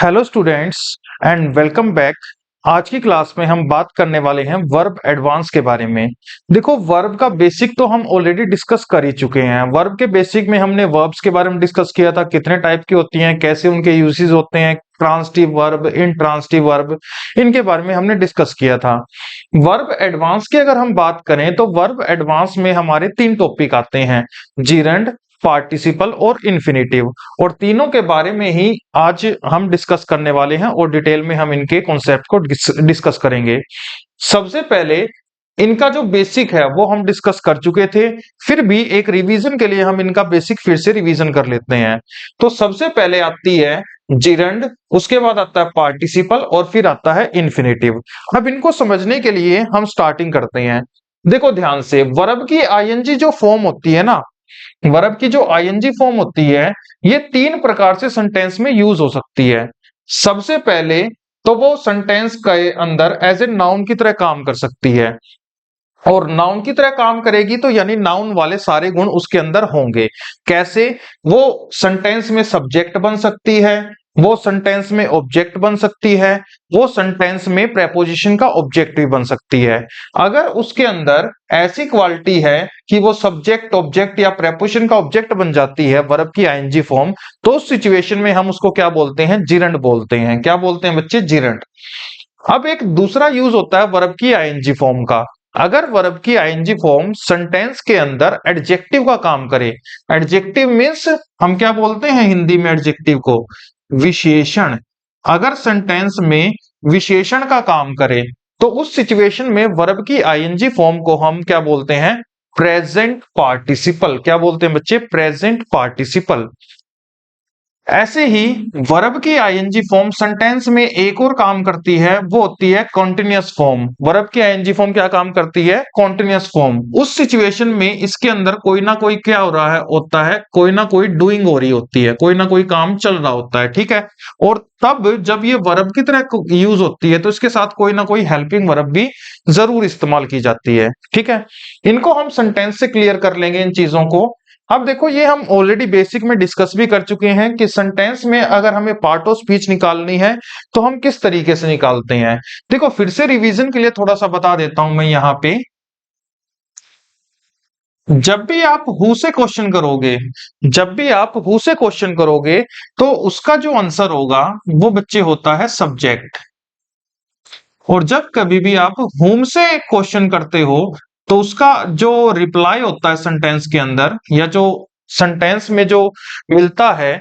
Hello students and welcome back. आज की class में हम बात करने वाले हैं वर्ब एडवांस के बारे में। देखो, वर्ब का बेसिक तो हम ऑलरेडी डिस्कस कर ही चुके हैं। वर्ब के बेसिक में हमने वर्ब्स के बारे में डिस्कस किया था, कितने टाइप की होती हैं, कैसे उनके यूजेस होते हैं, ट्रांसिटिव वर्ब, इंट्रांसिटिव वर्ब, इनके बारे में हमने डिस्कस किया था। वर्ब एडवांस की अगर हम बात करें तो वर्ब एडवांस में हमारे तीन टॉपिक आते हैं, जीरंड, पार्टिसिपल और इन्फिनेटिव, और तीनों के बारे में ही आज हम डिस्कस करने वाले हैं और डिटेल में हम इनके कॉन्सेप्ट को डिस्कस करेंगे। सबसे पहले इनका जो बेसिक है वो हम डिस्कस कर चुके थे, फिर भी एक रिवीजन के लिए हम इनका बेसिक फिर से रिवीजन कर लेते हैं। तो सबसे पहले आती है जिरंड, उसके बाद आता है पार्टिसिपल और फिर आता है इन्फिनेटिव। अब इनको समझने के लिए हम स्टार्टिंग करते हैं। देखो ध्यान से, वर्ब की आईएनजी जो फॉर्म होती है ना, वर्ब की जो आईएनजी फॉर्म होती है, ये तीन प्रकार से सेंटेंस में यूज हो सकती है। सबसे पहले तो वो सेंटेंस के अंदर एज ए नाउन की तरह काम कर सकती है, और नाउन की तरह काम करेगी तो यानी नाउन वाले सारे गुण उसके अंदर होंगे। कैसे? वो सेंटेंस में सब्जेक्ट बन सकती है, वो सेंटेंस में ऑब्जेक्ट बन सकती है, वो सेंटेंस में प्रेपोजिशन का ऑब्जेक्ट भी बन सकती है। अगर उसके अंदर ऐसी क्वालिटी है कि वो सब्जेक्ट, ऑब्जेक्ट या प्रेपोजिशन का ऑब्जेक्ट बन जाती है वर्ब की आईएनजी फॉर्म, तो उस सिचुएशन में हम उसको क्या बोलते हैं? जिरंड बोलते हैं। क्या बोलते हैं बच्चे? जिरंड। अब एक दूसरा यूज होता है वर्ब की आईएनजी फॉर्म का। अगर वर्ब की आईएनजी फॉर्म सेंटेंस के अंदर एडजेक्टिव का काम करे, एडजेक्टिव मीन्स हम क्या बोलते हैं हिंदी में एडजेक्टिव को? विशेषण। अगर सेंटेंस में विशेषण का काम करे तो उस सिचुएशन में वर्ब की आईएनजी फॉर्म को हम क्या बोलते हैं? Present participle. क्या बोलते हैं बच्चे? Present participle. ऐसे ही वर्ब की आईएनजी फॉर्म सेंटेंस में एक और काम करती है, वो होती है कॉन्टिन्यूअस फॉर्म। वर्ब की आईएनजी फॉर्म क्या काम करती है? Continuous form. उस सिचुएशन में इसके अंदर कोई ना कोई क्या हो रहा है होता है, कोई ना कोई डूइंग हो रही होती है, कोई ना कोई काम चल रहा होता है, ठीक है। और तब जब ये वर्ब की तरह यूज होती है तो इसके साथ कोई ना कोई हेल्पिंग वर्ब भी जरूर इस्तेमाल की जाती है, ठीक है। इनको हम सेंटेंस से क्लियर कर लेंगे इन चीजों को। अब देखो, ये हम ऑलरेडी बेसिक में डिस्कस भी कर चुके हैं कि सेंटेंस में अगर हमें पार्ट ऑफ स्पीच निकालनी है तो हम किस तरीके से निकालते हैं। देखो, फिर से रिवीजन के लिए थोड़ा सा बता देता हूं मैं यहाँ पे। जब भी आप हु से क्वेश्चन करोगे, जब भी आप हु से क्वेश्चन करोगे तो उसका जो आंसर होगा वो बच्चे होता है सब्जेक्ट। और जब कभी भी आप हुम से क्वेश्चन करते हो तो उसका जो रिप्लाई होता है सेंटेंस के अंदर, या जो सेंटेंस में जो मिलता है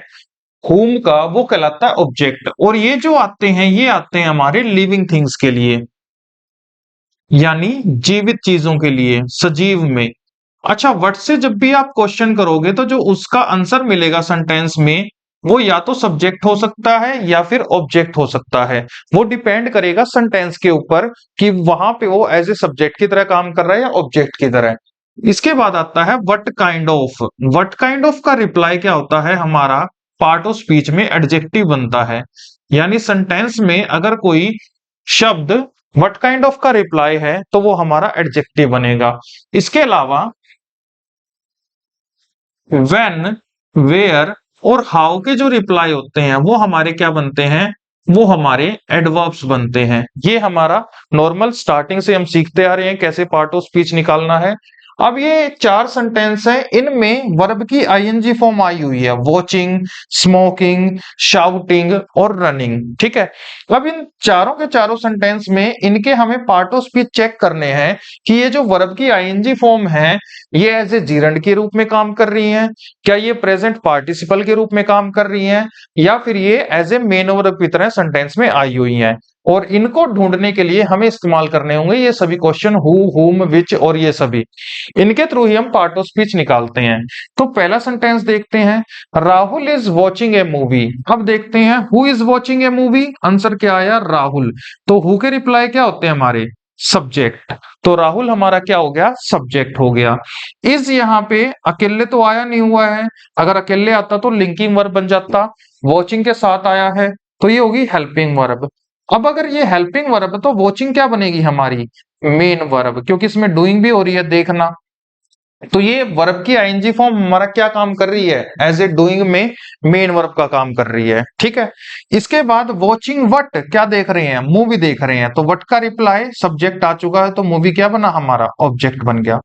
हुम का, वो कहलाता है ऑब्जेक्ट। और ये जो आते हैं, ये आते हैं हमारे लिविंग थिंग्स के लिए, यानी जीवित चीजों के लिए, सजीव में। अच्छा, व्हाट से जब भी आप क्वेश्चन करोगे तो जो उसका आंसर मिलेगा सेंटेंस में, वो या तो सब्जेक्ट हो सकता है या फिर ऑब्जेक्ट हो सकता है। वो डिपेंड करेगा सेंटेंस के ऊपर कि वहां पे वो एज ए सब्जेक्ट की तरह काम कर रहा है या ऑब्जेक्ट की तरह। इसके बाद आता है what kind of. What kind of का रिप्लाई क्या होता है? हमारा पार्ट ऑफ स्पीच में एडजेक्टिव बनता है, यानी सेंटेंस में अगर कोई शब्द व्हाट काइंड ऑफ का रिप्लाई है तो वो हमारा एडजेक्टिव बनेगा। इसके अलावा व्हेन, वेयर और हाउ के जो रिप्लाई होते हैं वो हमारे क्या बनते हैं? वो हमारे एडवर्ब्स बनते हैं। ये हमारा नॉर्मल स्टार्टिंग से हम सीखते आ रहे हैं कैसे पार्ट ऑफ स्पीच निकालना है। अब ये चार सेंटेंस है, इनमें वर्ब की आईएनजी फॉर्म आई हुई है, वॉचिंग, स्मोकिंग, शाउटिंग और रनिंग, ठीक है। अब इन चारों के चारों सेंटेंस में इनके हमें पार्ट ऑफ स्पीच चेक करने हैं कि ये जो वर्ब की आईएनजी फॉर्म है, ये एज ए जीरंड के रूप में काम कर रही हैं, क्या ये प्रेजेंट पार्टिसिपल के रूप में काम कर रही हैं, या फिर ये एज ए मेन वर्ब की तरह सेंटेंस में आई हुई हैं। और इनको ढूंढने के लिए हमें इस्तेमाल करने होंगे ये सभी क्वेश्चन, हु, हुम, विच और ये सभी। इनके थ्रू ही हम पार्ट ऑफ स्पीच निकालते हैं। तो पहला सेंटेंस देखते हैं, Rahul is watching A movie. अब देखते हैं who is watching A movie, answer क्या आया? राहुल। तो हु के रिप्लाई क्या होते हैं हमारे? सब्जेक्ट। तो राहुल हमारा क्या हो गया? सब्जेक्ट हो गया। इज यहाँ पे अकेले तो आया नहीं हुआ है, अगर अकेले आता तो लिंकिंग वर्ब बन जाता। वॉचिंग के साथ आया है तो ये होगी हेल्पिंग वर्ब। अब अगर ये हेल्पिंग वर्ब है तो वॉचिंग क्या बनेगी हमारी? मेन वर्ब, क्योंकि इसमें डूइंग भी हो रही है, देखना। तो ये वर्ब की आईएनजी फॉर्म हमारा क्या काम कर रही है, एज ए डूइंग में मेन वर्ब का काम कर रही है, ठीक है। इसके बाद वॉचिंग व्हाट, क्या देख रहे हैं, मूवी देख रहे हैं, तो व्हाट का रिप्लाई सब्जेक्ट आ चुका है, तो मूवी क्या बना हमारा, ऑब्जेक्ट बन गया।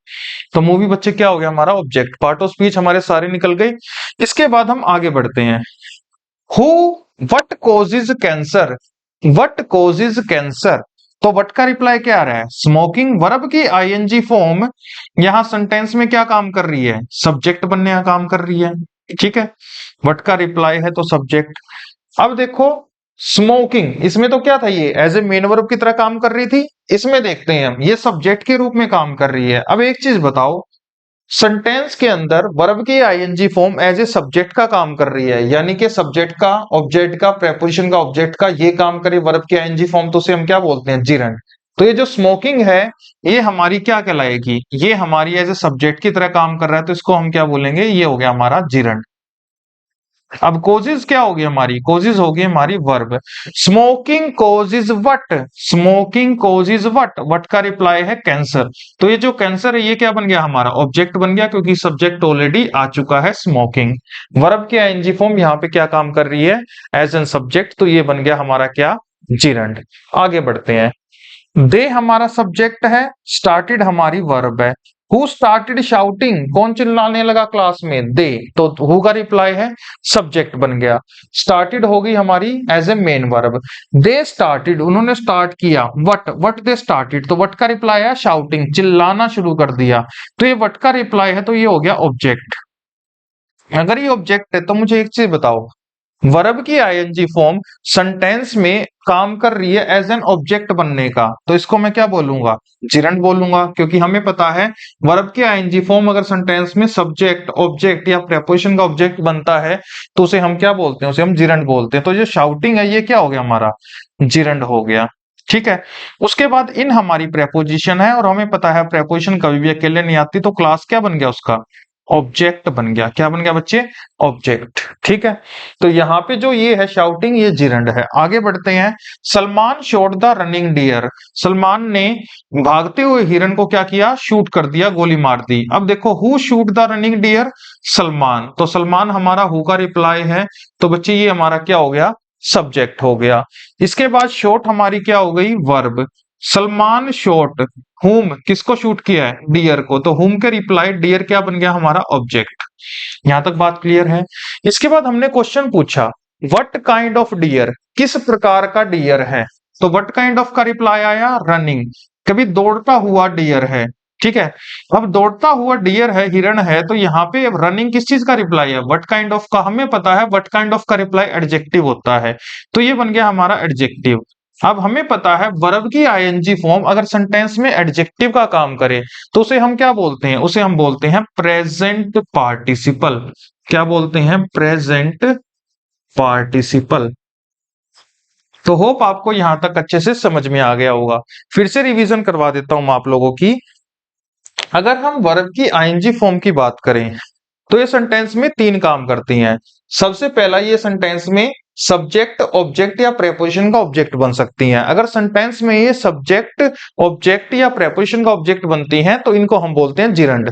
तो मूवी बच्चे क्या हो गया हमारा ऑब्जेक्ट, पार्ट ऑफ स्पीच हमारे सारे निकल गए। इसके बाद हम आगे बढ़ते हैं। Who what causes cancer, what causes cancer, तो व्हाट का रिप्लाई क्या आ रहा है, स्मोकिंग। वर्ब की आईएनजी फॉर्म यहां सेंटेंस में क्या काम कर रही है, सब्जेक्ट बनने का काम कर रही है, ठीक है। व्हाट का रिप्लाई है तो सब्जेक्ट। अब देखो स्मोकिंग, इसमें तो क्या था, ये एज ए मेन वर्ब की तरह काम कर रही थी, इसमें देखते हैं हम ये सब्जेक्ट के रूप में काम कर रही है। अब एक चीज बताओ, सेंटेंस के अंदर वर्ब की ING form as a subject का काम कर रही है, यानी कि सब्जेक्ट का, ऑब्जेक्ट का, प्रेपोजिशन का, ऑब्जेक्ट का ये काम करे वर्ब की आईएनजी फॉर्म, तो उसे हम क्या बोलते हैं, जिरंड। तो ये जो स्मोकिंग है ये हमारी क्या कहलाएगी, ये हमारी एज ए सब्जेक्ट की तरह काम कर रहा है, तो इसको हम क्या बोलेंगे, ये हो गया हमारा जिरंड। अब कोजेज क्या होगी हमारी, कोजेज होगी हमारी verb. Smoking causes what, smoking causes what, what का रिप्लाई है कैंसर। तो ये जो कैंसर है ये क्या बन गया हमारा, ऑब्जेक्ट बन गया, क्योंकि सब्जेक्ट ऑलरेडी आ चुका है स्मोकिंग। वर्ब की आईएनजी फॉर्म यहाँ पे क्या काम कर रही है, एज एन सब्जेक्ट, तो ये बन गया हमारा क्या, जिरंड। आगे बढ़ते हैं। दे हमारा सब्जेक्ट है, स्टार्टेड हमारी वर्ब है। हु स्टार्टेड शाउटिंग, कौन चिल्लाने लगा क्लास में, दे, तो हु का रिप्लाई है सब्जेक्ट बन गया। स्टार्टेड होगी हमारी as a main verb. They started, उन्होंने स्टार्ट किया, वट, वट दे स्टार्टेड, तो वट का रिप्लाई है शाउटिंग, चिल्लाना शुरू कर दिया, तो ये वट का रिप्लाई है, तो ये हो गया ऑब्जेक्ट। अगर ये ऑब्जेक्ट है तो मुझे एक चीज बताओ, वर्ब की आईएनजी फॉर्म सेंटेंस में काम कर रही है एज एन ऑब्जेक्ट बनने का, तो इसको मैं क्या बोलूंगा, जिरंड बोलूंगा, क्योंकि हमें पता है वर्ब की आईएनजी फॉर्म अगर सेंटेंस में सब्जेक्ट, ऑब्जेक्ट या प्रेपोजिशन का ऑब्जेक्ट बनता है तो उसे हम क्या बोलते हैं, उसे हम जिरंड बोलते हैं। तो जो शाउटिंग है ये क्या हो गया हमारा, जिरंड हो गया, ठीक है। उसके बाद इन हमारी प्रेपोजिशन है, और हमें पता है प्रेपोजिशन कभी भी अकेले नहीं आती, तो क्लास क्या बन गया उसका, ऑब्जेक्ट बन गया। क्या बन गया बच्चे, ऑब्जेक्ट, ठीक है। तो यहाँ पे जो ये है शाउटिंग, ये जिरंड है। आगे बढ़ते हैं। Salman shot the running deer, Salman ने भागते हुए हिरन को क्या किया, शूट कर दिया, गोली मार दी। अब देखो who shoot the running deer, Salman, तो सलमान हमारा हु का रिप्लाई है, तो बच्चे ये हमारा क्या हो गया, सब्जेक्ट हो गया। इसके बाद शॉट हमारी क्या हो गई, वर्ब। सलमान शॉट हुम, किसको शूट किया है, डियर को, तो हुम के रिप्लाई डियर क्या बन गया हमारा, ऑब्जेक्ट। यहां तक बात क्लियर है। इसके बाद हमने क्वेश्चन पूछा व्हाट काइंड ऑफ डियर, किस प्रकार का डियर है, तो व्हाट काइंड ऑफ का रिप्लाई आया रनिंग, कभी दौड़ता हुआ डियर है, ठीक है। अब दौड़ता हुआ डियर है, हिरण है, तो यहाँ पे रनिंग किस चीज का रिप्लाई है, व्हाट काइंड ऑफ का, हमें पता है व्हाट काइंड ऑफ का रिप्लाई एडजेक्टिव होता है, तो ये बन गया हमारा एडजेक्टिव। अब हमें पता है वर्ब की आईएनजी फॉर्म अगर सेंटेंस में एडजेक्टिव का काम करे तो उसे हम क्या बोलते हैं, उसे हम बोलते हैं प्रेजेंट पार्टिसिपल। क्या बोलते हैं, प्रेजेंट पार्टिसिपल। तो होप आपको यहां तक अच्छे से समझ में आ गया होगा। फिर से रिवीजन करवा देता हूं आप लोगों की। अगर हम वर्ब की आईएनजी फॉर्म की बात करें तो ये सेंटेंस में तीन काम करती हैं। सबसे पहला, ये सेंटेंस में सब्जेक्ट, ऑब्जेक्ट या प्रेपोजिशन का ऑब्जेक्ट बन सकती हैं। अगर सेंटेंस में ये सब्जेक्ट, ऑब्जेक्ट या प्रेपोजिशन का ऑब्जेक्ट बनती हैं तो इनको हम बोलते हैं जिरंड।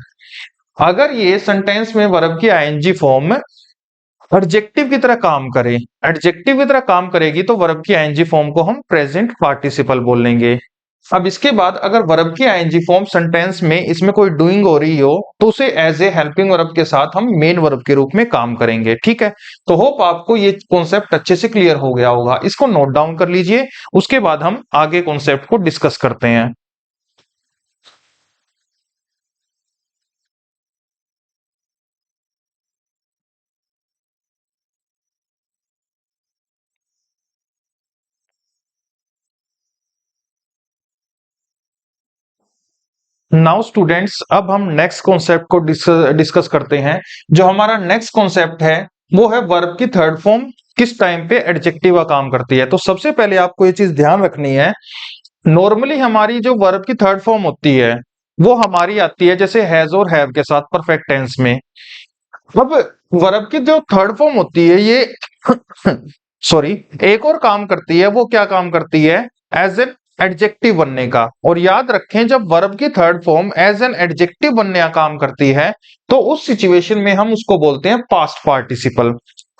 अगर ये सेंटेंस में वर्ब की आईएनजी फॉर्म एडजेक्टिव की तरह काम करे, एडजेक्टिव की तरह काम करेगी, तो वर्ब की आईएनजी फॉर्म को हम प्रेजेंट पार्टिसिपल बोलेंगे। अब इसके बाद अगर वर्ब की आईएनजी फॉर्म सेंटेंस में इसमें कोई डूइंग हो रही हो तो उसे एज ए हेल्पिंग वर्ब के साथ हम मेन वर्ब के रूप में काम करेंगे, ठीक है। तो होप आपको ये कॉन्सेप्ट अच्छे से क्लियर हो गया होगा। इसको नोट डाउन कर लीजिए, उसके बाद हम आगे कॉन्सेप्ट को डिस्कस करते हैं। नाउ स्टूडेंट्स, अब हम नेक्स्ट कॉन्सेप्ट को डिस्कस करते हैं। जो हमारा नेक्स्ट कॉन्सेप्ट है वो है वर्ब की थर्ड फॉर्म किस टाइम पे एडजेक्टिव का काम करती है। तो सबसे पहले आपको ये चीज ध्यान रखनी है, नॉर्मली हमारी जो वर्ब की थर्ड फॉर्म होती है वो हमारी आती है जैसे हैज और हैव के साथ परफेक्ट टेंस में। अब वर्ब की जो थर्ड फॉर्म होती है ये सॉरी, एक और काम करती है, वो क्या काम करती है, एज एन एडजेक्टिव बनने का। और याद रखें जब वर्ब की third form as an adjective बनने का काम करती है तो उस सिचुएशन में हम उसको बोलते हैं पास्ट पार्टिसिपल।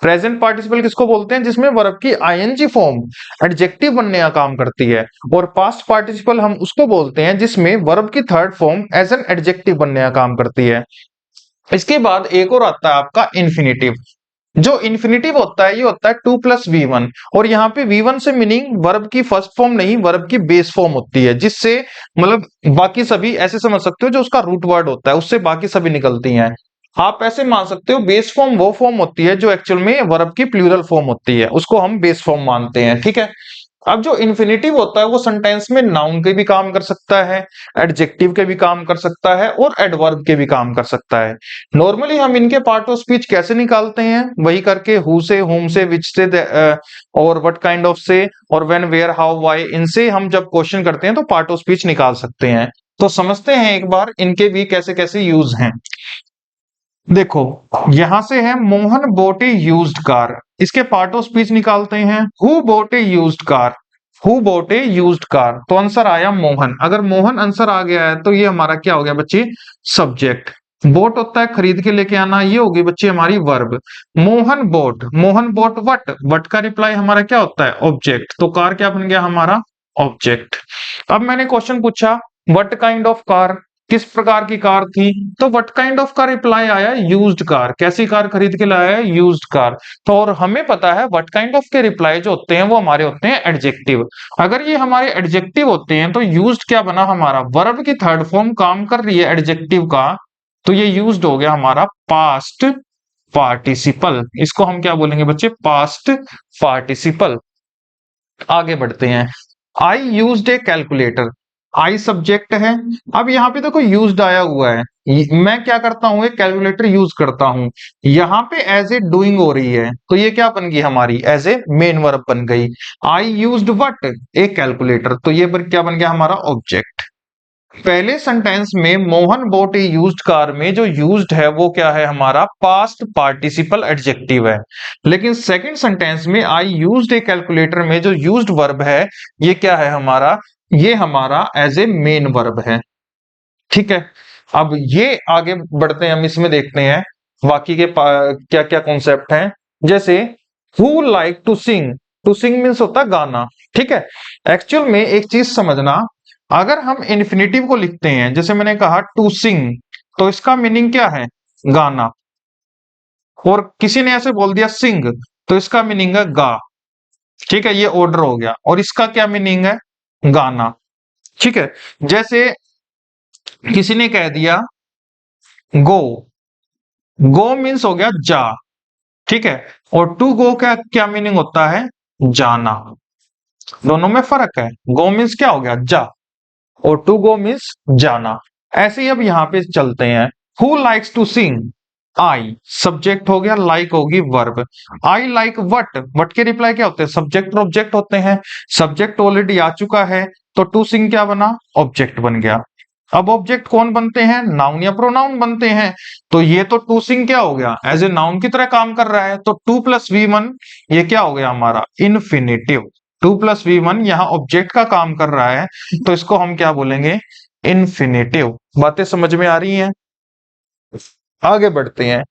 प्रेजेंट पार्टिसिपल किसको बोलते हैं? जिसमें वर्ब की आईएनजी फॉर्म एडजेक्टिव बनने का काम करती है। और पास्ट पार्टिसिपल हम उसको बोलते हैं जिसमें वर्ब की third form as an adjective बनने का काम करती है। इसके बाद एक और आता है आपका इन्फिनेटिव। जो इन्फिनेटिव होता है ये होता है 2+V1। और यहाँ पे V1 से मीनिंग वर्ब की फर्स्ट फॉर्म नहीं, वर्ब की बेस फॉर्म होती है, जिससे मतलब बाकी सभी ऐसे समझ सकते हो जो उसका रूट वर्ड होता है उससे बाकी सभी निकलती हैं। आप ऐसे मान सकते हो बेस फॉर्म वो फॉर्म होती है जो एक्चुअल में वर्ब की प्लूरल फॉर्म होती है, उसको हम बेस फॉर्म मानते हैं। ठीक है। अब जो इन्फिनेटिव होता है वो सेंटेंस में नाउन के भी काम कर सकता है, एडजेक्टिव के भी काम कर सकता है और एडवर्ब के भी काम कर सकता है। नॉर्मली हम इनके पार्ट ऑफ स्पीच कैसे निकालते हैं? वही करके हु से, हुम से, विच से, और व्हाट काइंड ऑफ से, और व्हेन, वेयर, हाउ, व्हाई, इनसे हम जब क्वेश्चन करते हैं तो पार्ट ऑफ स्पीच निकाल सकते हैं। तो समझते हैं एक बार इनके भी कैसे कैसे यूज हैं। देखो यहां से है मोहन बोट ए यूज्ड कार, इसके पार्ट ऑफ स्पीच निकालते हैं। Who boat A used car, who boat A used car, तो आंसर आया मोहन। अगर मोहन आंसर आ गया है तो ये हमारा क्या हो गया बच्चे? सब्जेक्ट। बोट होता है खरीद के लेके आना, ये होगी बच्चे हमारी verb. Mohan boat, Mohan boat what, what का रिप्लाई हमारा क्या होता है? ऑब्जेक्ट। तो कार क्या बन गया हमारा? ऑब्जेक्ट। अब मैंने क्वेश्चन पूछा वट काइंड ऑफ कार, किस प्रकार की कार थी? तो व्हाट काइंड ऑफ का रिप्लाई आया यूज्ड कार। कैसी कार खरीद के लाया है? Used car. तो और हमें पता है व्हाट काइंड ऑफ के रिप्लाई जो होते हैं वो हमारे होते हैं एडजेक्टिव। अगर ये हमारे एडजेक्टिव होते हैं तो यूज्ड क्या बना हमारा? वर्ब की थर्ड फॉर्म काम कर रही है एडजेक्टिव का, तो ये यूज्ड हो गया हमारा पास्ट पार्टिसिपल। इसको हम क्या बोलेंगे बच्चे? Past participle. आगे बढ़ते हैं। I used A calculator, I subject है। अब यहाँ पे देखो यूज्ड आया हुआ है, मैं क्या करता हूं? एक कैलकुलेटर यूज करता हूं। यहाँ पे एज ए डूइंग हो रही है तो ये क्या बन गई हमारी? एज ए मेन वर्ब बन गई। I used what? A calculator, तो ये क्या बन गया हमारा? ऑब्जेक्ट। पहले सेंटेंस में मोहन बोट ए यूज्ड कार में जो यूज्ड है वो क्या है हमारा? पास्ट पार्टिसिपल एडजेक्टिव है। लेकिन सेकंड सेंटेंस में आई यूज्ड ए कैलकुलेटर में जो यूज्ड वर्ब है ये क्या है हमारा? ये हमारा एज ए मेन वर्ब है। ठीक है। अब ये आगे बढ़ते हैं, हम इसमें देखते हैं बाकी के क्या क्या कॉन्सेप्ट हैं। जैसे who like to sing, to sing means होता है गाना। ठीक है। एक्चुअल में एक चीज समझना, अगर हम इन्फिनेटिव को लिखते हैं जैसे मैंने कहा टू सिंग, तो इसका मीनिंग क्या है? गाना। और किसी ने ऐसे बोल दिया सिंग, तो इसका मीनिंग है गा। ठीक है, ये ऑर्डर हो गया। और इसका क्या मीनिंग है? गाना। ठीक है। जैसे किसी ने कह दिया गो, गो मीन्स हो गया जा। ठीक है। और टू गो का क्या मीनिंग होता है? जाना। दोनों में फर्क है। गो मीन्स क्या हो गया? जा, और टू गो मीन्स जाना। ऐसे ही अब यहाँ पे चलते हैं। Who likes to sing, I subject हो गया, लाइक होगी verb. I like what, what के रिप्लाई क्या होते हैं? सब्जेक्ट और ऑब्जेक्ट होते हैं। सब्जेक्ट ऑलरेडी आ चुका है तो टू सिंग क्या बना? ऑब्जेक्ट बन गया। अब ऑब्जेक्ट कौन बनते हैं? नाउन या प्रोनाउन बनते हैं। तो ये तो टू सिंग क्या हो गया? एज ए नाउन की तरह काम कर रहा है। तो 2+V1 ये क्या हो गया हमारा? इन्फिनेटिव। 2+V1 यहाँ ऑब्जेक्ट का काम कर रहा है तो इसको हम क्या बोलेंगे? इन्फिनेटिव। बातें समझ में आ रही हैं? आगे बढ़ते हैं।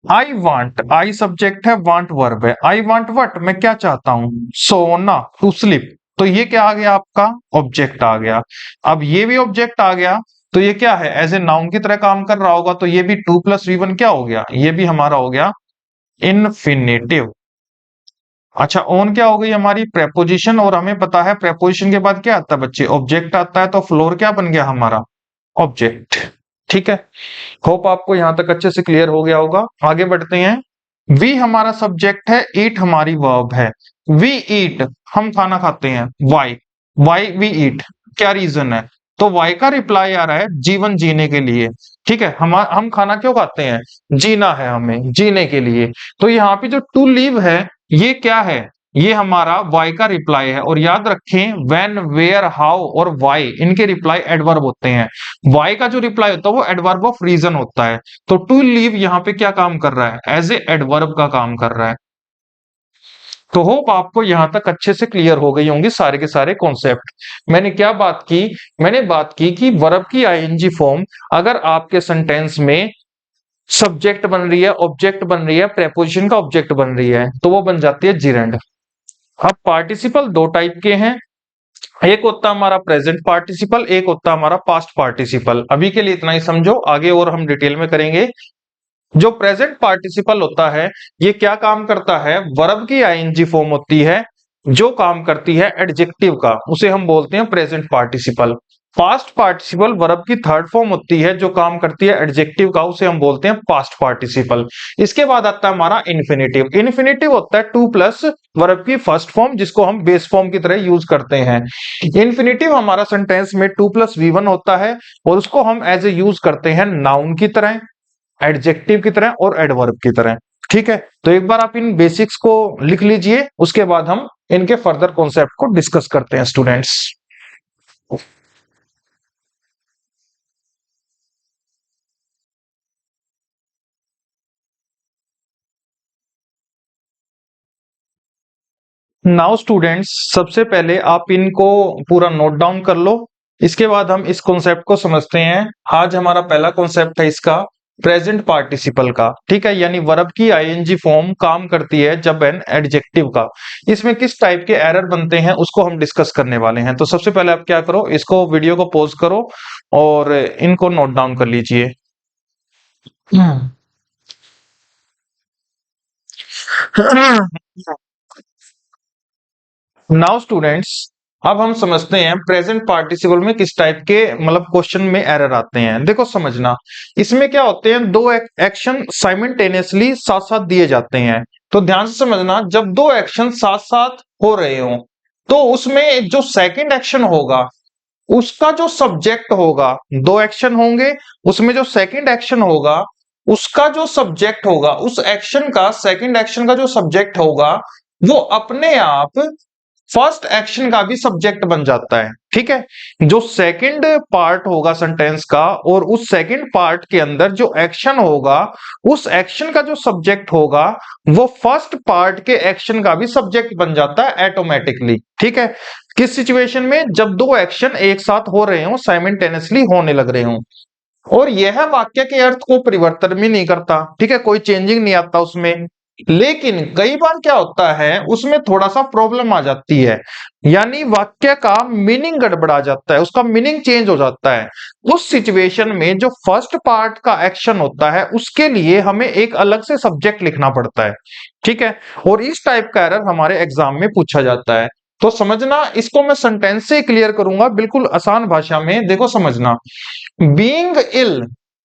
आई वांट, आई सब्जेक्ट है, वांट वर्ब है। I want what? मैं क्या चाहता हूं? सोना, टू स्लीप। तो ये क्या आ गया आपका? ऑब्जेक्ट आ गया। अब ये भी ऑब्जेक्ट आ गया तो ये क्या है? एज ए नाउन की तरह काम कर रहा होगा, तो ये भी 2+V1 क्या हो गया? ये भी हमारा हो गया इन्फिनेटिव। अच्छा, ऑन क्या हो गई हमारी? प्रेपोजिशन। और हमें पता है प्रेपोजिशन के बाद क्या आता है बच्चे? ऑब्जेक्ट आता है। तो फ्लोर क्या बन गया हमारा? ऑब्जेक्ट। ठीक है। होप आपको यहां तक अच्छे से क्लियर हो गया होगा। आगे बढ़ते हैं। वी हमारा सब्जेक्ट है, ईट हमारी वर्ब है। वी ईट, हम खाना खाते हैं। वाई, वाई वी ईट, क्या रीजन है? तो वाई का रिप्लाई आ रहा है जीवन जीने के लिए। ठीक है। हम खाना क्यों खाते हैं? जीना है हमें, जीने के लिए। तो यहाँ पे जो टू लिव है ये क्या है? ये हमारा वाई का रिप्लाई है। और याद रखें व्हेन, वेयर, हाउ और वाई इनके रिप्लाई एडवर्ब होते हैं। वाई का जो रिप्लाई होता है वो एडवर्ब ऑफ रीजन होता है। तो टू लीव यहाँ पे क्या काम कर रहा है? एज ए एडवर्ब का काम कर रहा है। तो होप आपको यहां तक अच्छे से क्लियर हो गई होंगी सारे के सारे कॉन्सेप्ट। मैंने क्या बात की, मैंने बात की कि वर्ब की आईएनजी फॉर्म अगर आपके सेंटेंस में सब्जेक्ट बन रही है, ऑब्जेक्ट बन रही है, प्रेपोजिशन का ऑब्जेक्ट बन रही है, तो वो बन जाती है जिरेंड। अब पार्टिसिपल दो टाइप के हैं, एक होता है हमारा प्रेजेंट पार्टिसिपल, एक होता है हमारा पास्ट पार्टिसिपल। अभी के लिए इतना ही समझो, आगे और हम डिटेल में करेंगे। जो प्रेजेंट पार्टिसिपल होता है ये क्या काम करता है, वर्ब की आईएनजी फॉर्म होती है जो काम करती है एडजेक्टिव का, उसे हम बोलते हैं present participle. Past participle verb की थर्ड फॉर्म होती है जो काम करती है एडजेक्टिव का, उसे हम बोलते हैं पास्ट पार्टिसिपल। इसके बाद आता है हमारा इन्फिनेटिव। इन्फिनेटिव होता है टू प्लस वर्ब की फर्स्ट फॉर्म, जिसको हम बेस फॉर्म की तरह यूज करते हैं। इन्फिनेटिव हमारा सेंटेंस में टू प्लस वी1 होता है और उसको हम एज ए यूज करते हैं नाउन की तरह, एडजेक्टिव की तरह और एडवर्ब की तरह। ठीक है, तो एक बार आप इन बेसिक्स को लिख लीजिए, उसके बाद हम इनके फर्दर कॉन्सेप्ट को डिस्कस करते हैं स्टूडेंट्स। नाउ स्टूडेंट्स, सबसे पहले आप इनको पूरा नोट डाउन कर लो, इसके बाद हम इस कॉन्सेप्ट को समझते हैं। आज हमारा पहला कॉन्सेप्ट है इसका प्रेजेंट पार्टिसिपल का। ठीक है, यानी वर्ब की आईएनजी फॉर्म काम करती है जब एन एडजेक्टिव का। इसमें किस टाइप के एरर बनते हैं उसको हम डिस्कस करने वाले हैं। तो सबसे पहले आप क्या करो, इसको वीडियो को पॉज करो और इनको नोट डाउन कर लीजिए। नाउ स्टूडेंट्स, अब हम समझते हैं प्रेजेंट पार्टिसिपल में किस टाइप के मतलब क्वेश्चन में एरर आते हैं। देखो समझना, इसमें क्या होते हैं, दो एक्शन साइमल्टेनियसली साथ साथ दिए जाते हैं। तो ध्यान से समझना, जब दो एक्शन साथ साथ हो रहे हो तो उसमें जो सेकंड एक्शन होगा उसका जो सब्जेक्ट होगा, दो एक्शन होंगे उसमें जो सेकंड एक्शन होगा उसका जो सब्जेक्ट होगा, उस एक्शन का सेकंड एक्शन का जो सब्जेक्ट होगा वो अपने आप फर्स्ट एक्शन का भी सब्जेक्ट बन जाता है। ठीक है, जो सेकंड पार्ट होगा सेंटेंस का और उस सेकंड पार्ट के अंदर जो एक्शन होगा उस एक्शन का जो सब्जेक्ट होगा वो फर्स्ट पार्ट के एक्शन का भी सब्जेक्ट बन जाता है ऑटोमेटिकली। ठीक है, किस सिचुएशन में, जब दो एक्शन एक साथ हो रहे हो, साइमल्टेनियसली होने लग रहे हो, और यह वाक्य के अर्थ को परिवर्तन भी नहीं करता। ठीक है, कोई चेंजिंग नहीं आता उसमें। लेकिन कई बार क्या होता है, उसमें थोड़ा सा प्रॉब्लम आ जाती है, यानी वाक्य का मीनिंग गड़बड़ा जाता है, उसका मीनिंग चेंज हो जाता है। उस सिचुएशन में जो फर्स्ट पार्ट का एक्शन होता है उसके लिए हमें एक अलग से सब्जेक्ट लिखना पड़ता है। ठीक है, और इस टाइप का एरर हमारे एग्जाम में पूछा जाता है। तो समझना, इसको मैं सेंटेंस से क्लियर करूंगा बिल्कुल आसान भाषा में। देखो समझना, being ill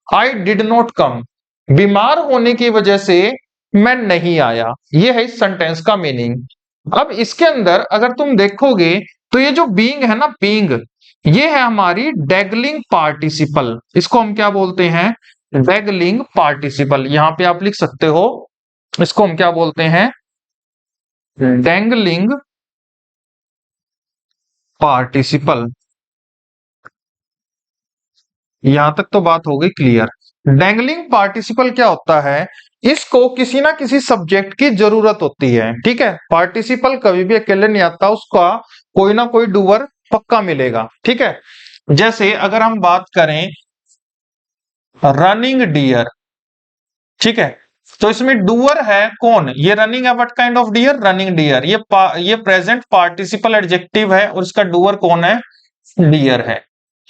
I did not come, बीमार होने की वजह से मैं नहीं आया, ये है इस सेंटेंस का मीनिंग। अब इसके अंदर अगर तुम देखोगे तो ये जो बीइंग है ना, बीइंग, ये है हमारी डैगलिंग पार्टिसिपल। इसको हम क्या बोलते हैं, डैगलिंग पार्टिसिपल। यहां पे आप लिख सकते हो, इसको हम क्या बोलते हैं, डैंगलिंग पार्टिसिपल। यहां तक तो बात हो गई क्लियर। डैंगलिंग पार्टिसिपल क्या होता है, इसको किसी ना किसी सब्जेक्ट की जरूरत होती है। ठीक है, पार्टिसिपल कभी भी अकेले नहीं आता, उसका कोई ना कोई डूअर पक्का मिलेगा। ठीक है, जैसे अगर हम बात करें रनिंग डियर, ठीक है, तो इसमें डूअर है कौन, ये रनिंग है, what kind of deer, running deer. ये प्रेजेंट पार्टिसिपल एडजेक्टिव है और इसका डूअर कौन है, डियर है।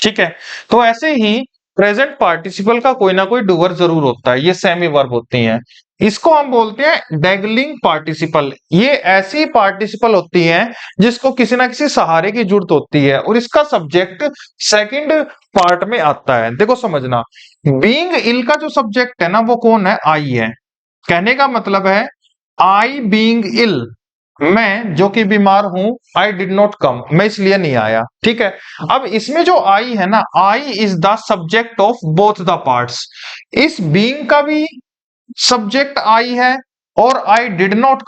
ठीक है, तो ऐसे ही प्रेजेंट पार्टिसिपल का कोई ना कोई डूअर जरूर होता है, ये सेमी वर्ब होती हैं। इसको हम बोलते हैं डैगलिंग पार्टिसिपल। ये ऐसी पार्टिसिपल होती हैं जिसको किसी ना किसी सहारे की जरूरत होती है और इसका सब्जेक्ट सेकंड पार्ट में आता है। देखो समझना, बीइंग इल का जो सब्जेक्ट है ना वो कौन है, आई है। कहने का मतलब है आई बीइंग इल, मैं जो कि बीमार हूं, आई डिड नॉट कम, मैं इसलिए नहीं आया। ठीक है, अब इसमें जो आई है ना, I is the subject of both the parts. इस बीइंग का भी सब्जेक्ट आई है और I did not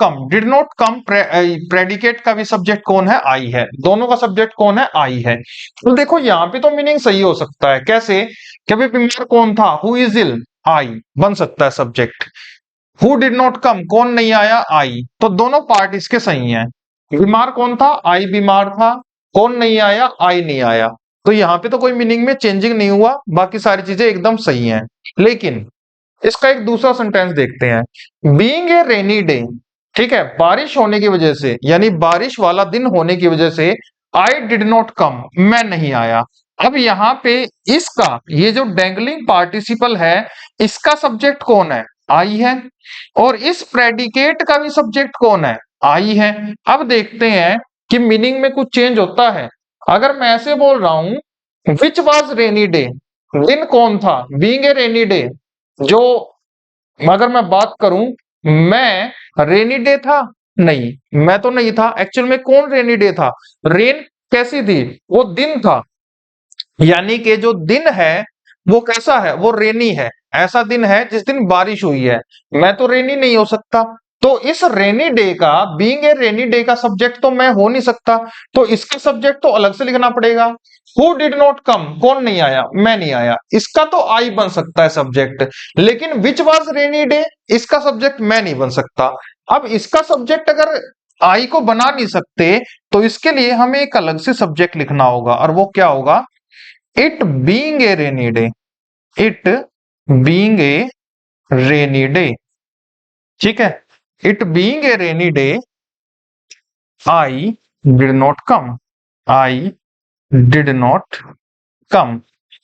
come predicate का भी सब्जेक्ट कौन है, आई है। दोनों का सब्जेक्ट कौन है, आई है। तो देखो यहां पे तो मीनिंग सही हो सकता है, कैसे, कि भाई बीमार कौन था, हु इज इल, आई बन सकता है सब्जेक्ट। हु डिड नॉट कम, कौन नहीं आया, आई। तो दोनों पार्ट इसके सही हैं। बीमार कौन था, आई बीमार था। कौन नहीं आया, आई नहीं आया। तो यहाँ पे तो कोई मीनिंग में चेंजिंग नहीं हुआ, बाकी सारी चीजें एकदम सही हैं। लेकिन इसका एक दूसरा सेंटेंस देखते हैं। बीइंग ए रेनी डे, ठीक है, बारिश होने की वजह से, यानी बारिश वाला दिन होने की वजह से, आई डिड नॉट कम, मैं नहीं आया। अब यहाँ पे इसका ये जो डेंगलिंग पार्टिसिपल है, इसका सब्जेक्ट कौन है, आई है। और इस प्रेडिकेट का भी सब्जेक्ट कौन है, आई है। अब देखते हैं कि मीनिंग में कुछ चेंज होता है। अगर मैं ऐसे बोल रहा हूं, विच वॉज रेनी डे, दिन कौन था, बीइंग ए रेनी डे, जो अगर मैं बात करूं, मैं रेनी डे था, नहीं, मैं तो नहीं था। एक्चुअल में कौन रेनी डे था, रेन कैसी थी, वो दिन था। यानी कि जो दिन है वो कैसा है, वो रेनी है। ऐसा दिन है जिस दिन बारिश हुई है। मैं तो रेनी नहीं हो सकता। तो इस रेनी डे का, बीइंग ए रेनी डे का सब्जेक्ट तो मैं हो नहीं सकता। तो इसका सब्जेक्ट तो अलग से लिखना पड़ेगा। हु डिड नॉट कम, कौन नहीं आया, मैं नहीं आया। इसका तो आई बन सकता है सब्जेक्ट। लेकिन विच वाज रेनी डे, इसका सब्जेक्ट मैं नहीं बन सकता। अब इसका सब्जेक्ट अगर आई को बना नहीं सकते, तो इसके लिए हमें एक अलग से सब्जेक्ट लिखना होगा, और वो क्या होगा, it being a rainy day. It being a rainy day, ठीक है। It being a rainy day, I did not come, I did not कम।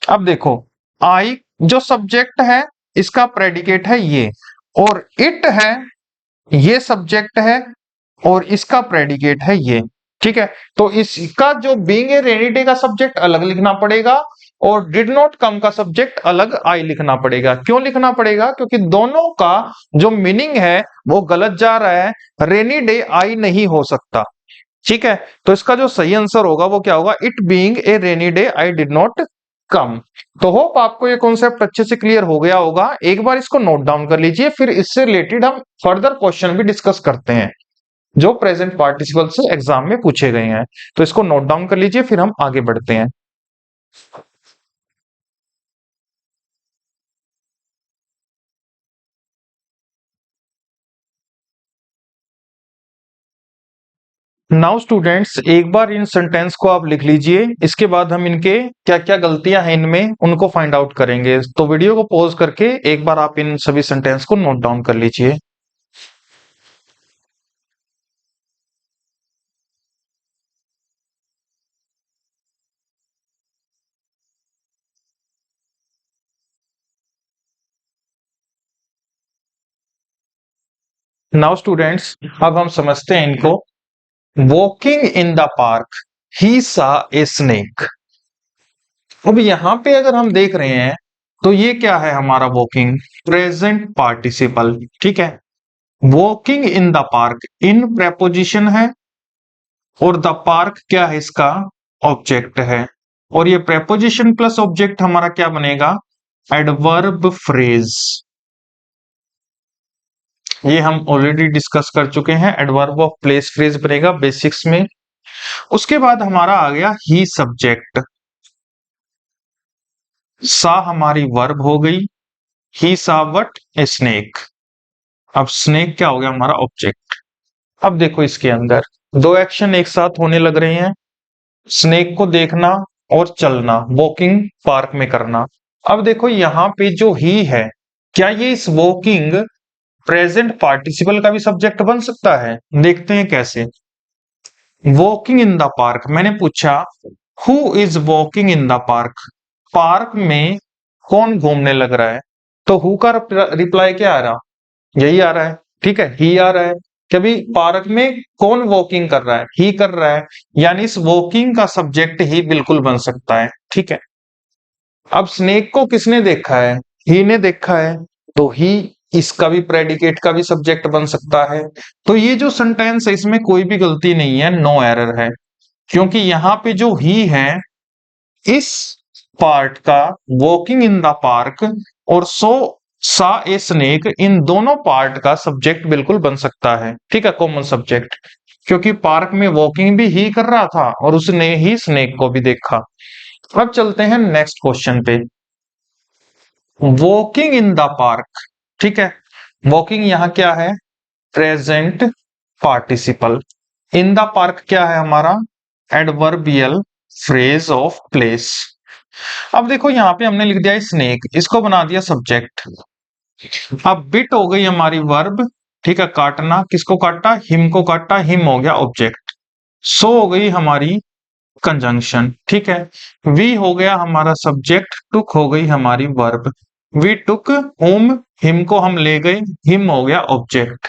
अब देखो, आई जो सब्जेक्ट है, इसका प्रेडिकेट है ये, और इट है, ये सब्जेक्ट है, और इसका प्रेडिकेट है ये, ठीक है। तो इसका जो बीइंग ए रेनी डे का सब्जेक्ट अलग लिखना पड़ेगा, और डिड नॉट कम का सब्जेक्ट अलग आई लिखना पड़ेगा। क्यों लिखना पड़ेगा, क्योंकि दोनों का जो मीनिंग है वो गलत जा रहा है। रेनी डे आई नहीं हो सकता, ठीक है। तो इसका जो सही आंसर होगा वो क्या होगा, it being a rainy day I did not कम। तो होप आपको ये कॉन्सेप्ट अच्छे से क्लियर हो गया होगा। एक बार इसको नोट डाउन कर लीजिए, फिर इससे रिलेटेड हम फर्दर क्वेश्चन भी डिस्कस करते हैं जो प्रेजेंट पार्टिसिपल से एग्जाम में पूछे गए हैं। तो इसको नोट डाउन कर लीजिए, फिर हम आगे बढ़ते हैं। नाउ स्टूडेंट्स, एक बार इन सेंटेंस को आप लिख लीजिए, इसके बाद हम इनके क्या क्या गलतियां हैं इनमें उनको फाइंड आउट करेंगे। तो वीडियो को पॉज करके एक बार आप इन सभी सेंटेंस को नोट डाउन कर लीजिए। नाउ स्टूडेंट्स, अब हम समझते हैं इनको। वॉकिंग इन द पार्क, ही सा ए स्नेक। अब यहां पे अगर हम देख रहे हैं, तो ये क्या है हमारा वॉकिंग, प्रेजेंट पार्टिसिपल, ठीक है। Walking in the park, in preposition है, और द पार्क क्या है, इसका ऑब्जेक्ट है। और ये प्रेपोजिशन प्लस ऑब्जेक्ट हमारा क्या बनेगा, एडवर्ब फ्रेज। ये हम ऑलरेडी डिस्कस कर चुके हैं। एडवर्ब ऑफ प्लेस फ्रेज बनेगा बेसिक्स में। उसके बाद हमारा आ गया ही सब्जेक्ट, सा हमारी वर्ब हो गई। ही सा व्हाट, ए स्नेक। अब स्नेक क्या हो गया, हमारा ऑब्जेक्ट। अब देखो इसके अंदर दो एक्शन एक साथ होने लग रहे हैं, स्नेक को देखना और चलना, वॉकिंग पार्क में करना। अब देखो यहाँ पे जो ही है, क्या ये इस वॉकिंग प्रेजेंट पार्टिसिपल का भी सब्जेक्ट बन सकता है, देखते हैं कैसे। वॉकिंग इन द पार्क, मैंने पूछा who is walking in the park, park में कौन घूमने लग रहा है। तो हु का रिप्लाई क्या आ रहा, यही आ रहा है, ठीक है, ही आ रहा है। कभी पार्क में कौन वॉकिंग कर रहा है, ही कर रहा है। यानी इस वॉकिंग का सब्जेक्ट ही बिल्कुल बन सकता है, ठीक है। अब स्नेक को किसने देखा है, ही ने देखा है, तो ही इसका भी प्रेडिकेट का भी सब्जेक्ट बन सकता है। तो ये जो सेंटेंस है इसमें कोई भी गलती नहीं है, नो एरर है। क्योंकि यहाँ पे जो ही है, इस पार्ट का वॉकिंग इन द पार्क और सो सा ए स्नेक, इन दोनों पार्ट का सब्जेक्ट बिल्कुल बन सकता है, ठीक है, कॉमन सब्जेक्ट। क्योंकि पार्क में वॉकिंग भी ही कर रहा था और उसने ही स्नेक को भी देखा। अब चलते हैं नेक्स्ट क्वेश्चन पे। वॉकिंग इन द पार्क, ठीक है। वॉकिंग यहाँ क्या है? Present participle. In the park क्या है हमारा? Adverbial phrase of place. अब देखो यहाँ पे हमने लिख दिया स्नेक, इसको बना दिया सब्जेक्ट। अब बिट हो गई हमारी वर्ब, ठीक है, काटना। किसको काटा? हिम को काटा, हिम हो गया ऑब्जेक्ट। सो हो गई हमारी कंजंक्शन, ठीक है। वी हो गया हमारा सब्जेक्ट, टुक हो गई हमारी verb. We took home, him को हम ले गए, हिम हो गया ऑब्जेक्ट।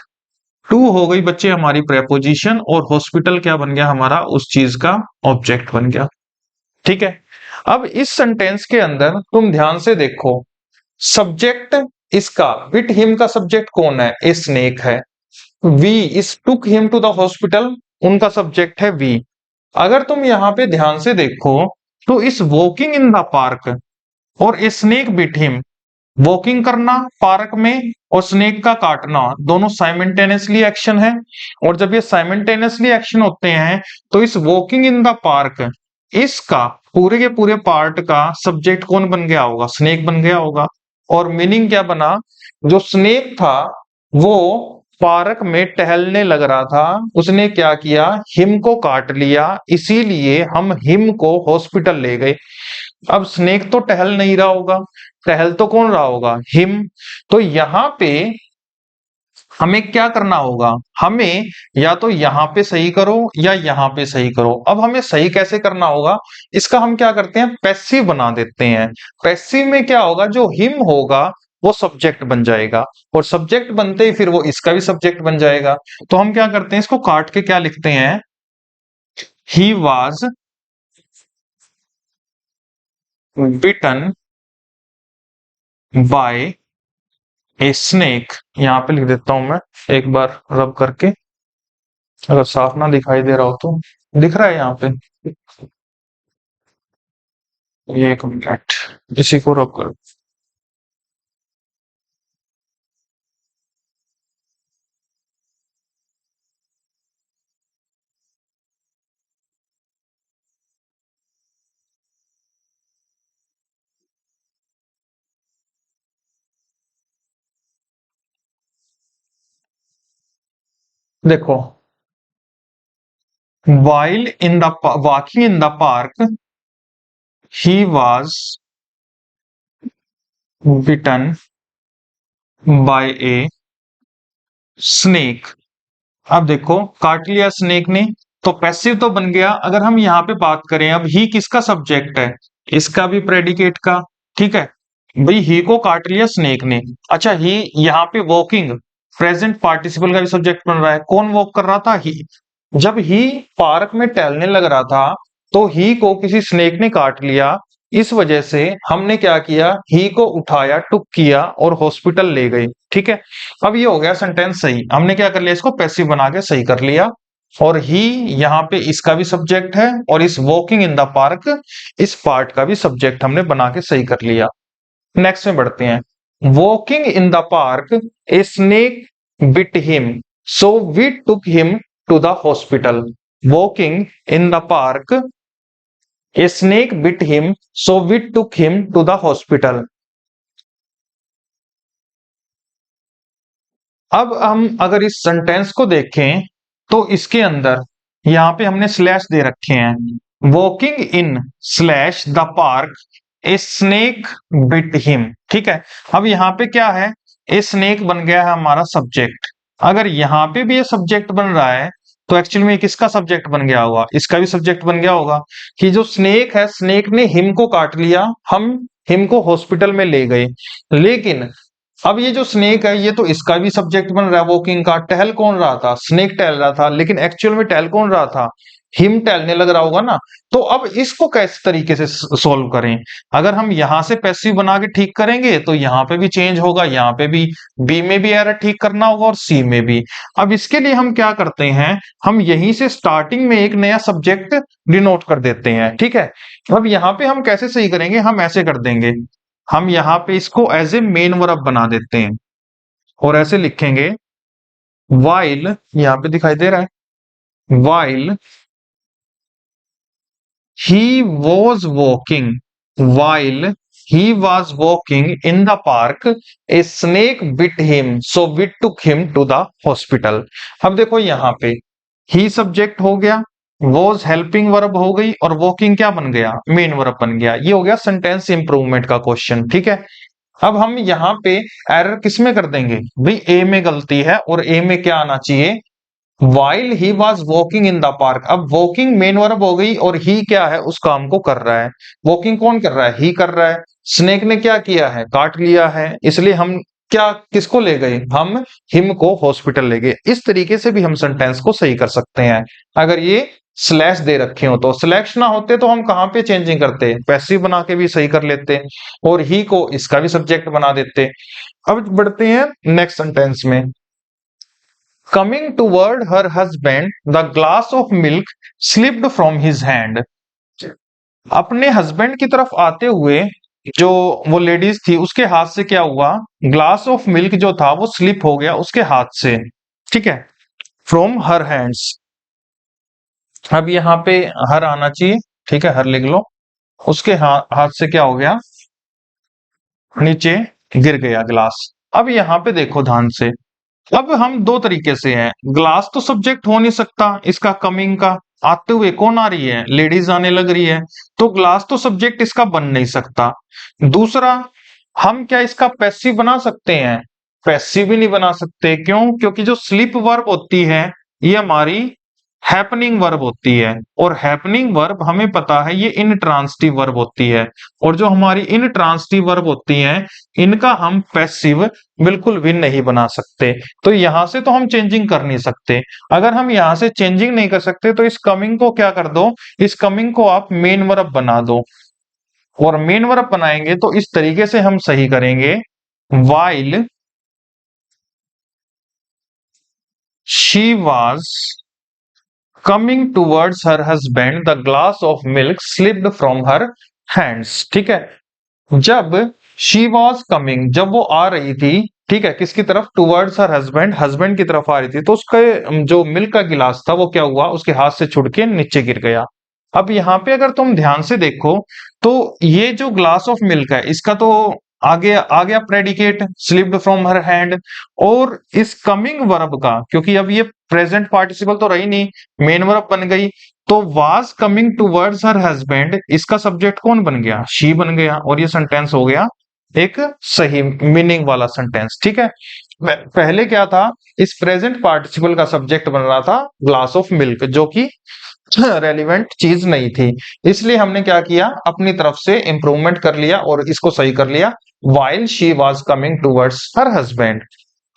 टू हो गई बच्चे हमारी प्रेपोजिशन, और हॉस्पिटल क्या बन गया हमारा? उस चीज का ऑब्जेक्ट बन गया, ठीक है। अब इस सेंटेंस के अंदर तुम ध्यान से देखो, सब्जेक्ट इसका विथ हिम का सब्जेक्ट कौन है? ए स्नेक है। We is took him to the hospital, उनका सब्जेक्ट है वी। अगर तुम यहां पे ध्यान से देखो तो इस वॉकिंग इन द पार्क और a snake with him, walking करना पार्क में और स्नेक का काटना, दोनों साइमल्टेनियसली एक्शन है। और जब ये साइमल्टेनियसली एक्शन होते हैं तो इस वॉकिंग इन द पार्क, इसका पूरे के पूरे पार्ट का सब्जेक्ट कौन बन गया होगा? स्नेक बन गया होगा। और मीनिंग क्या बना? जो स्नेक था वो पार्क में टहलने लग रहा था, उसने क्या किया? हिम को काट लिया, इसीलिए हम हिम को हॉस्पिटल ले गए। अब स्नेक तो टहल नहीं रहा होगा, टहल तो कौन रहा होगा? हिम। तो यहां पे हमें क्या करना होगा? हमें या तो यहां पे सही करो या यहां पे सही करो। अब हमें सही कैसे करना होगा? इसका हम क्या करते हैं? पैसिव बना देते हैं। पैसिव में क्या होगा? जो हिम होगा वो सब्जेक्ट बन जाएगा, और सब्जेक्ट बनते ही फिर वो इसका भी सब्जेक्ट बन जाएगा। तो हम क्या करते हैं? इसको काट के क्या लिखते हैं? He was bitten by a snake. यहां पे लिख देता हूं मैं, एक बार रब करके, अगर साफ ना दिखाई दे रहा हो तो। दिख रहा है यहाँ पे? ये एक मिनट, इसी को रब कर। देखो, while in the walking in the park, he was bitten by a snake। अब देखो, काट लिया स्नेक ने तो पैसिव तो बन गया। अगर हम यहाँ पे बात करें, अब ही किसका सब्जेक्ट है? इसका भी प्रेडिकेट का, ठीक है। भाई ही को काट लिया स्नेक ने। अच्छा, ही यहाँ पे वॉकिंग प्रेजेंट पार्टिसिपल का भी सब्जेक्ट बन रहा है। कौन वॉक कर रहा था? ही। जब ही पार्क में टहलने लग रहा था तो ही को किसी स्नेक ने काट लिया, इस वजह से हमने क्या किया? ही को उठाया, टुक किया और हॉस्पिटल ले गए, ठीक है। अब ये हो गया सेंटेंस सही। हमने क्या कर लिया? इसको पैसिव बना के सही कर लिया। और ही यहाँ पे इसका भी सब्जेक्ट है, और इस वॉकिंग इन द पार्क इस पार्ट का भी सब्जेक्ट हमने बना के सही कर लिया। नेक्स्ट में बढ़ते हैं। Walking in the park a snake bit him, so we took him to the hospital. Walking in the park a snake bit him, so we took him to the hospital. अब हम अगर इस sentence को देखें तो इसके अंदर यहां पे हमने स्लैश दे रखे हैं। Walking in slash the park a snake bit him, ठीक है। अब यहाँ पे क्या है? ए स्नेक बन गया है हमारा सब्जेक्ट। अगर यहाँ पे भी ये सब्जेक्ट बन रहा है तो एक्चुअली में किसका सब्जेक्ट बन गया होगा? इसका भी सब्जेक्ट बन गया होगा कि जो स्नेक है, स्नेक ने हिम को काट लिया, हम हिम को हॉस्पिटल में ले गए। लेकिन अब ये जो स्नेक है ये तो इसका भी सब्जेक्ट बन रहा है वॉकिंग का। टहल कौन रहा था? स्नेक टहल रहा था, लेकिन एक्चुअल में टहल कौन रहा था? हिम टहलने लग रहा होगा ना। तो अब इसको कैसे तरीके से सॉल्व करें? अगर हम यहां से पैसिव बना के ठीक करेंगे तो यहाँ पे भी चेंज होगा, यहाँ पे भी, बी में भी एरर ठीक करना होगा और सी में भी। अब इसके लिए हम क्या करते हैं? हम यहीं से स्टार्टिंग में एक नया सब्जेक्ट डिनोट कर देते हैं, ठीक है। अब यहाँ पे हम कैसे सही करेंगे? हम ऐसे कर देंगे, हम यहां पे इसको एज ए मेन वर्ब बना देते हैं और ऐसे लिखेंगे, वाइल, यहां पे दिखाई दे रहा है, while he was walking, while he was walking in the park, a snake bit him, so we took him to the hospital. अब देखो यहाँ पे ही सब्जेक्ट हो गया, was हेल्पिंग वर्ब हो गई और वॉकिंग क्या बन गया, मेन वर्ब बन गया। ये हो गया सेंटेंस इंप्रूवमेंट का क्वेश्चन, ठीक है। अब हम यहाँ पे एरर किस में कर देंगे भाई, ए में गलती है और ए में क्या आना चाहिए, while he was walking in the park. अब वॉकिंग मेन वर्ब हो गई और ही क्या है, उस काम को कर रहा है। वॉकिंग कौन कर रहा है, ही कर रहा है। स्नेक ने क्या किया है, काट लिया है, इसलिए हम क्या किसको ले गए, हम हिम को हॉस्पिटल ले गए। इस तरीके से भी हम सेंटेंस को सही कर सकते हैं। अगर ये स्लैश दे रखे हो तो, स्लैश ना होते तो हम कहां पे चेंजिंग करते, पैसिव बना के भी सही कर लेते और ही को इसका भी सब्जेक्ट बना देते। अब बढ़ते हैं नेक्स्ट सेंटेंस में। Coming toward her husband, the glass of milk slipped from his hand. अपने हस्बैंड की तरफ आते हुए जो वो लेडीज थी उसके हाथ से क्या हुआ, ग्लास ऑफ मिल्क जो था वो स्लिप हो गया उसके हाथ से, ठीक है, फ्रॉम हर हैंड्स। अब यहाँ पे हर आना चाहिए, ठीक है, हर लिख लो। उसके हाथ से क्या हो गया, नीचे गिर गया ग्लास। अब यहाँ पे देखो ध्यान से, अब हम दो तरीके से हैं। ग्लास तो सब्जेक्ट हो नहीं सकता इसका, कमिंग का आते हुए कौन आ रही है, लेडीज आने लग रही है, तो ग्लास तो सब्जेक्ट इसका बन नहीं सकता। दूसरा, हम क्या इसका पैसिव बना सकते हैं, पैसिव भी नहीं बना सकते। क्यों, क्योंकि जो स्लिप वर्ब होती है ये हमारी हैपनिंग वर्ब होती है और हैपनिंग वर्ब हमें पता है ये इनट्रांसिटिव वर्ब होती है, और जो हमारी इनट्रांसिटिव वर्ब होती हैं इनका हम पैसिव बिल्कुल भी नहीं बना सकते। तो यहां से तो हम चेंजिंग कर नहीं सकते। अगर हम यहां से चेंजिंग नहीं कर सकते तो इस कमिंग को क्या कर दो, इस कमिंग को आप मेन वर्ब बना दो, और मेन वर्ब बनाएंगे तो इस तरीके से हम सही करेंगे। While she was coming towards her husband the glass of milk slipped from her hands, ठीक है। जब शी वॉज कमिंग, जब वो आ रही थी, ठीक है, किसकी तरफ, टूवर्ड्स हर हस्बैंड, हस्बैंड की तरफ आ रही थी, तो उसका जो मिल्क का गिलास था वो क्या हुआ, उसके हाथ से छुट के नीचे गिर गया। अब यहाँ पे अगर तुम ध्यान से देखो तो ये जो ग्लास ऑफ मिल्क है इसका तो आगे आ गया predicate slipped from her hand, और इस कमिंग वर्ब का, क्योंकि अब ये प्रेजेंट पार्टिसिपल तो रही नहीं, मेन वर्ब बन गई, तो was coming towards her husband, इसका सब्जेक्ट कौन बन गया, शी बन गया, और ये सेंटेंस हो गया एक सही मीनिंग वाला सेंटेंस, ठीक है। पहले क्या था, इस प्रेजेंट पार्टिसिपल का सब्जेक्ट बन रहा था ग्लास ऑफ मिल्क, जो कि रेलिवेंट चीज नहीं थी, इसलिए हमने क्या किया, अपनी तरफ से इंप्रूवमेंट कर लिया और इसको सही कर लिया, while she was coming towards her husband.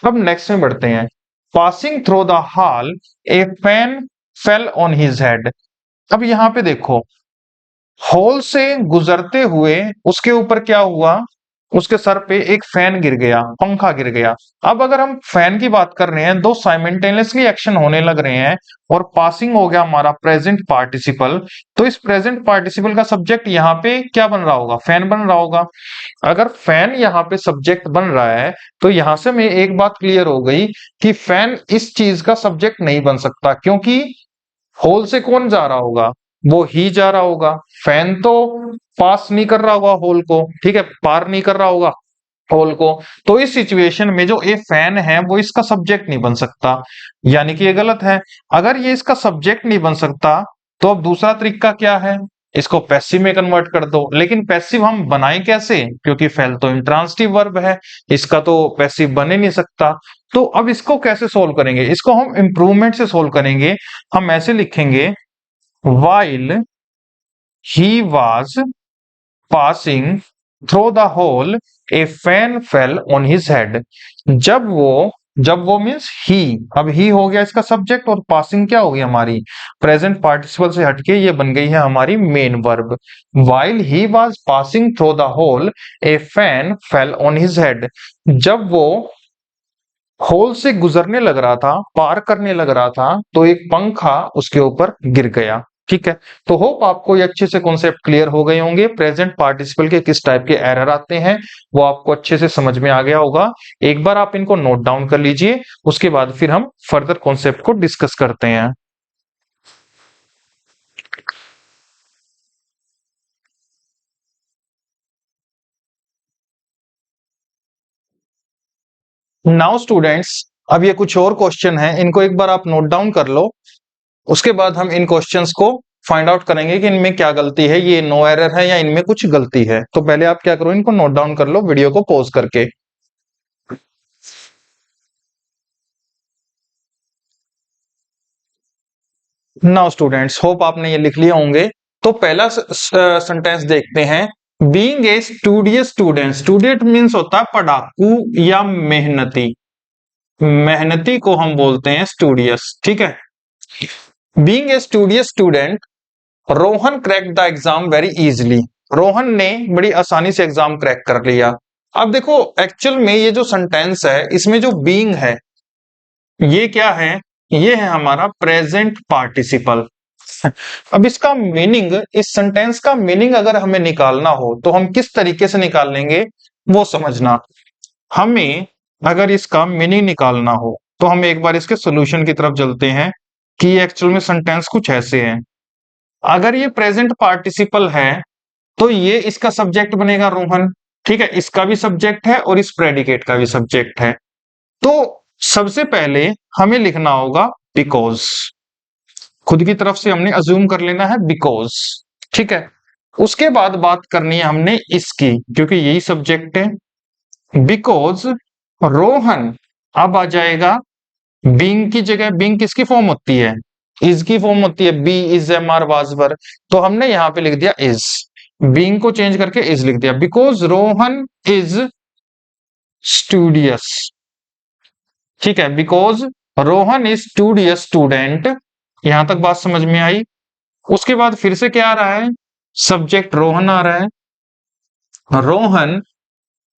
अब नेक्स्ट में बढ़ते हैं। Passing through the hall A fan fell on his head. अब यहां पे देखो, हॉल से गुजरते हुए उसके ऊपर क्या हुआ, उसके सर पे एक फैन गिर गया, पंखा गिर गया। अब अगर हम फैन की बात कर रहे हैं, दो साइमल्टेनियसली एक्शन होने लग रहे हैं, और पासिंग हो गया हमारा प्रेजेंट पार्टिसिपल, तो इस प्रेजेंट पार्टिसिपल का सब्जेक्ट यहाँ पे क्या बन रहा होगा, फैन बन रहा होगा। अगर फैन यहाँ पे सब्जेक्ट बन रहा है तो यहां से मैं एक बात क्लियर हो गई कि फैन इस चीज का सब्जेक्ट नहीं बन सकता, क्योंकि होल से कौन जा रहा होगा, वो ही जा रहा होगा। फैन तो पास नहीं कर रहा होगा होल को, ठीक है, पार नहीं कर रहा होगा होल को। तो इस सिचुएशन में जो ए फैन है वो इसका सब्जेक्ट नहीं बन सकता, यानी कि ये गलत है। अगर ये इसका सब्जेक्ट नहीं बन सकता तो अब दूसरा तरीका क्या है, इसको पैसिव में कन्वर्ट कर दो। लेकिन पैसिव हम बनाएं कैसे, क्योंकि फेल तो इंट्रांसिटिव वर्ब है, इसका तो पैसिव बन ही नहीं सकता। तो अब इसको कैसे सोल्व करेंगे, इसको हम इंप्रूवमेंट से सोल्व करेंगे। हम ऐसे लिखेंगे, while he was passing through the hole a fan fell on his head. जब वो मीन्स ही, अब ही हो गया इसका सब्जेक्ट और पासिंग क्या होगी हमारी प्रेजेंट पार्टिसिपल से हटके ये बन गई है हमारी main verb. While he was passing through the hole a fan fell on his head, जब वो होल से गुजरने लग रहा था, पार करने लग रहा था, तो एक पंखा उसके ऊपर गिर गया, ठीक है। तो होप आपको ये अच्छे से कॉन्सेप्ट क्लियर हो गए होंगे, प्रेजेंट पार्टिसिपल के किस टाइप के एरर आते हैं वो आपको अच्छे से समझ में आ गया होगा। एक बार आप इनको नोट डाउन कर लीजिए, उसके बाद फिर हम फर्दर कॉन्सेप्ट को डिस्कस करते हैं। नाउ स्टूडेंट्स, अब ये कुछ और क्वेश्चन है, इनको एक बार आप नोट डाउन कर लो। उसके बाद हम इन क्वेश्चंस को फाइंड आउट करेंगे कि इनमें क्या गलती है, ये नो एरर है या इनमें कुछ गलती है। तो पहले आप क्या करो, इनको नोट डाउन कर लो वीडियो को पॉज करके। नाउ स्टूडेंट्स, होप आपने ये लिख लिए होंगे। तो पहला सेंटेंस देखते हैं। Being a studious student, student means होता है पढ़ाकू या मेहनती। मेहनती को हम बोलते हैं स्टूडियस, ठीक है। Being A studious student, Rohan crack the exam very easily. Rohan ने बड़ी आसानी से एग्जाम क्रैक कर लिया। अब देखो एक्चुअल में ये जो सेंटेंस है, इसमें जो बीइंग है ये क्या है, ये है हमारा प्रेजेंट पार्टिसिपल। अब इसका मीनिंग, इस सेंटेंस का मीनिंग अगर हमें निकालना हो तो हम किस तरीके से निकाल लेंगे वो समझना। हमें अगर इसका मीनिंग निकालना हो तो हम एक बार इसके सॉल्यूशन की तरफ चलते हैं कि एक्चुअल में सेंटेंस कुछ ऐसे है। अगर ये प्रेजेंट पार्टिसिपल है तो ये इसका सब्जेक्ट बनेगा रोहन, ठीक है। इसका भी सब्जेक्ट है और इस प्रेडिकेट का भी सब्जेक्ट है। तो सबसे पहले हमें लिखना होगा बिकॉज। खुद की तरफ से हमने अज्यूम कर लेना है बिकॉज, ठीक है। उसके बाद बात करनी है हमने इसकी, क्योंकि यही सब्जेक्ट है। बिकॉज रोहन, अब आ जाएगा बीइंग की जगह। बीइंग किसकी फॉर्म होती है, इज की फॉर्म होती है। Be is am are was were, तो हमने यहां पे लिख दिया इज। बीइंग को चेंज करके इज लिख दिया। बिकॉज रोहन इज स्टूडियस, ठीक है। Because Rohan is studious student, यहां तक बात समझ में आई। उसके बाद फिर से क्या आ रहा है, सब्जेक्ट रोहन आ रहा है। Rohan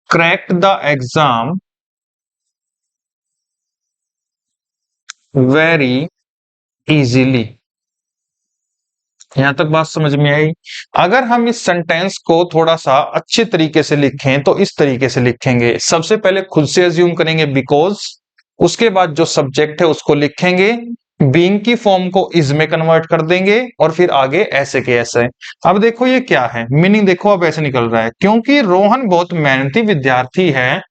cracked the exam very easily, यहां तक बात समझ में आई। अगर हम इस सेंटेंस को थोड़ा सा अच्छे तरीके से लिखें तो इस तरीके से लिखेंगे। सबसे पहले खुद से अज्यूम करेंगे बिकॉज, उसके बाद जो सब्जेक्ट है उसको लिखेंगे, बीइंग की फॉर्म को इज में कन्वर्ट कर देंगे और फिर आगे ऐसे के ऐसे। अब देखो ये क्या है, मीनिंग देखो अब ऐसे निकल रहा है। क्योंकि रोहन बहुत मेहनती विद्यार्थी है,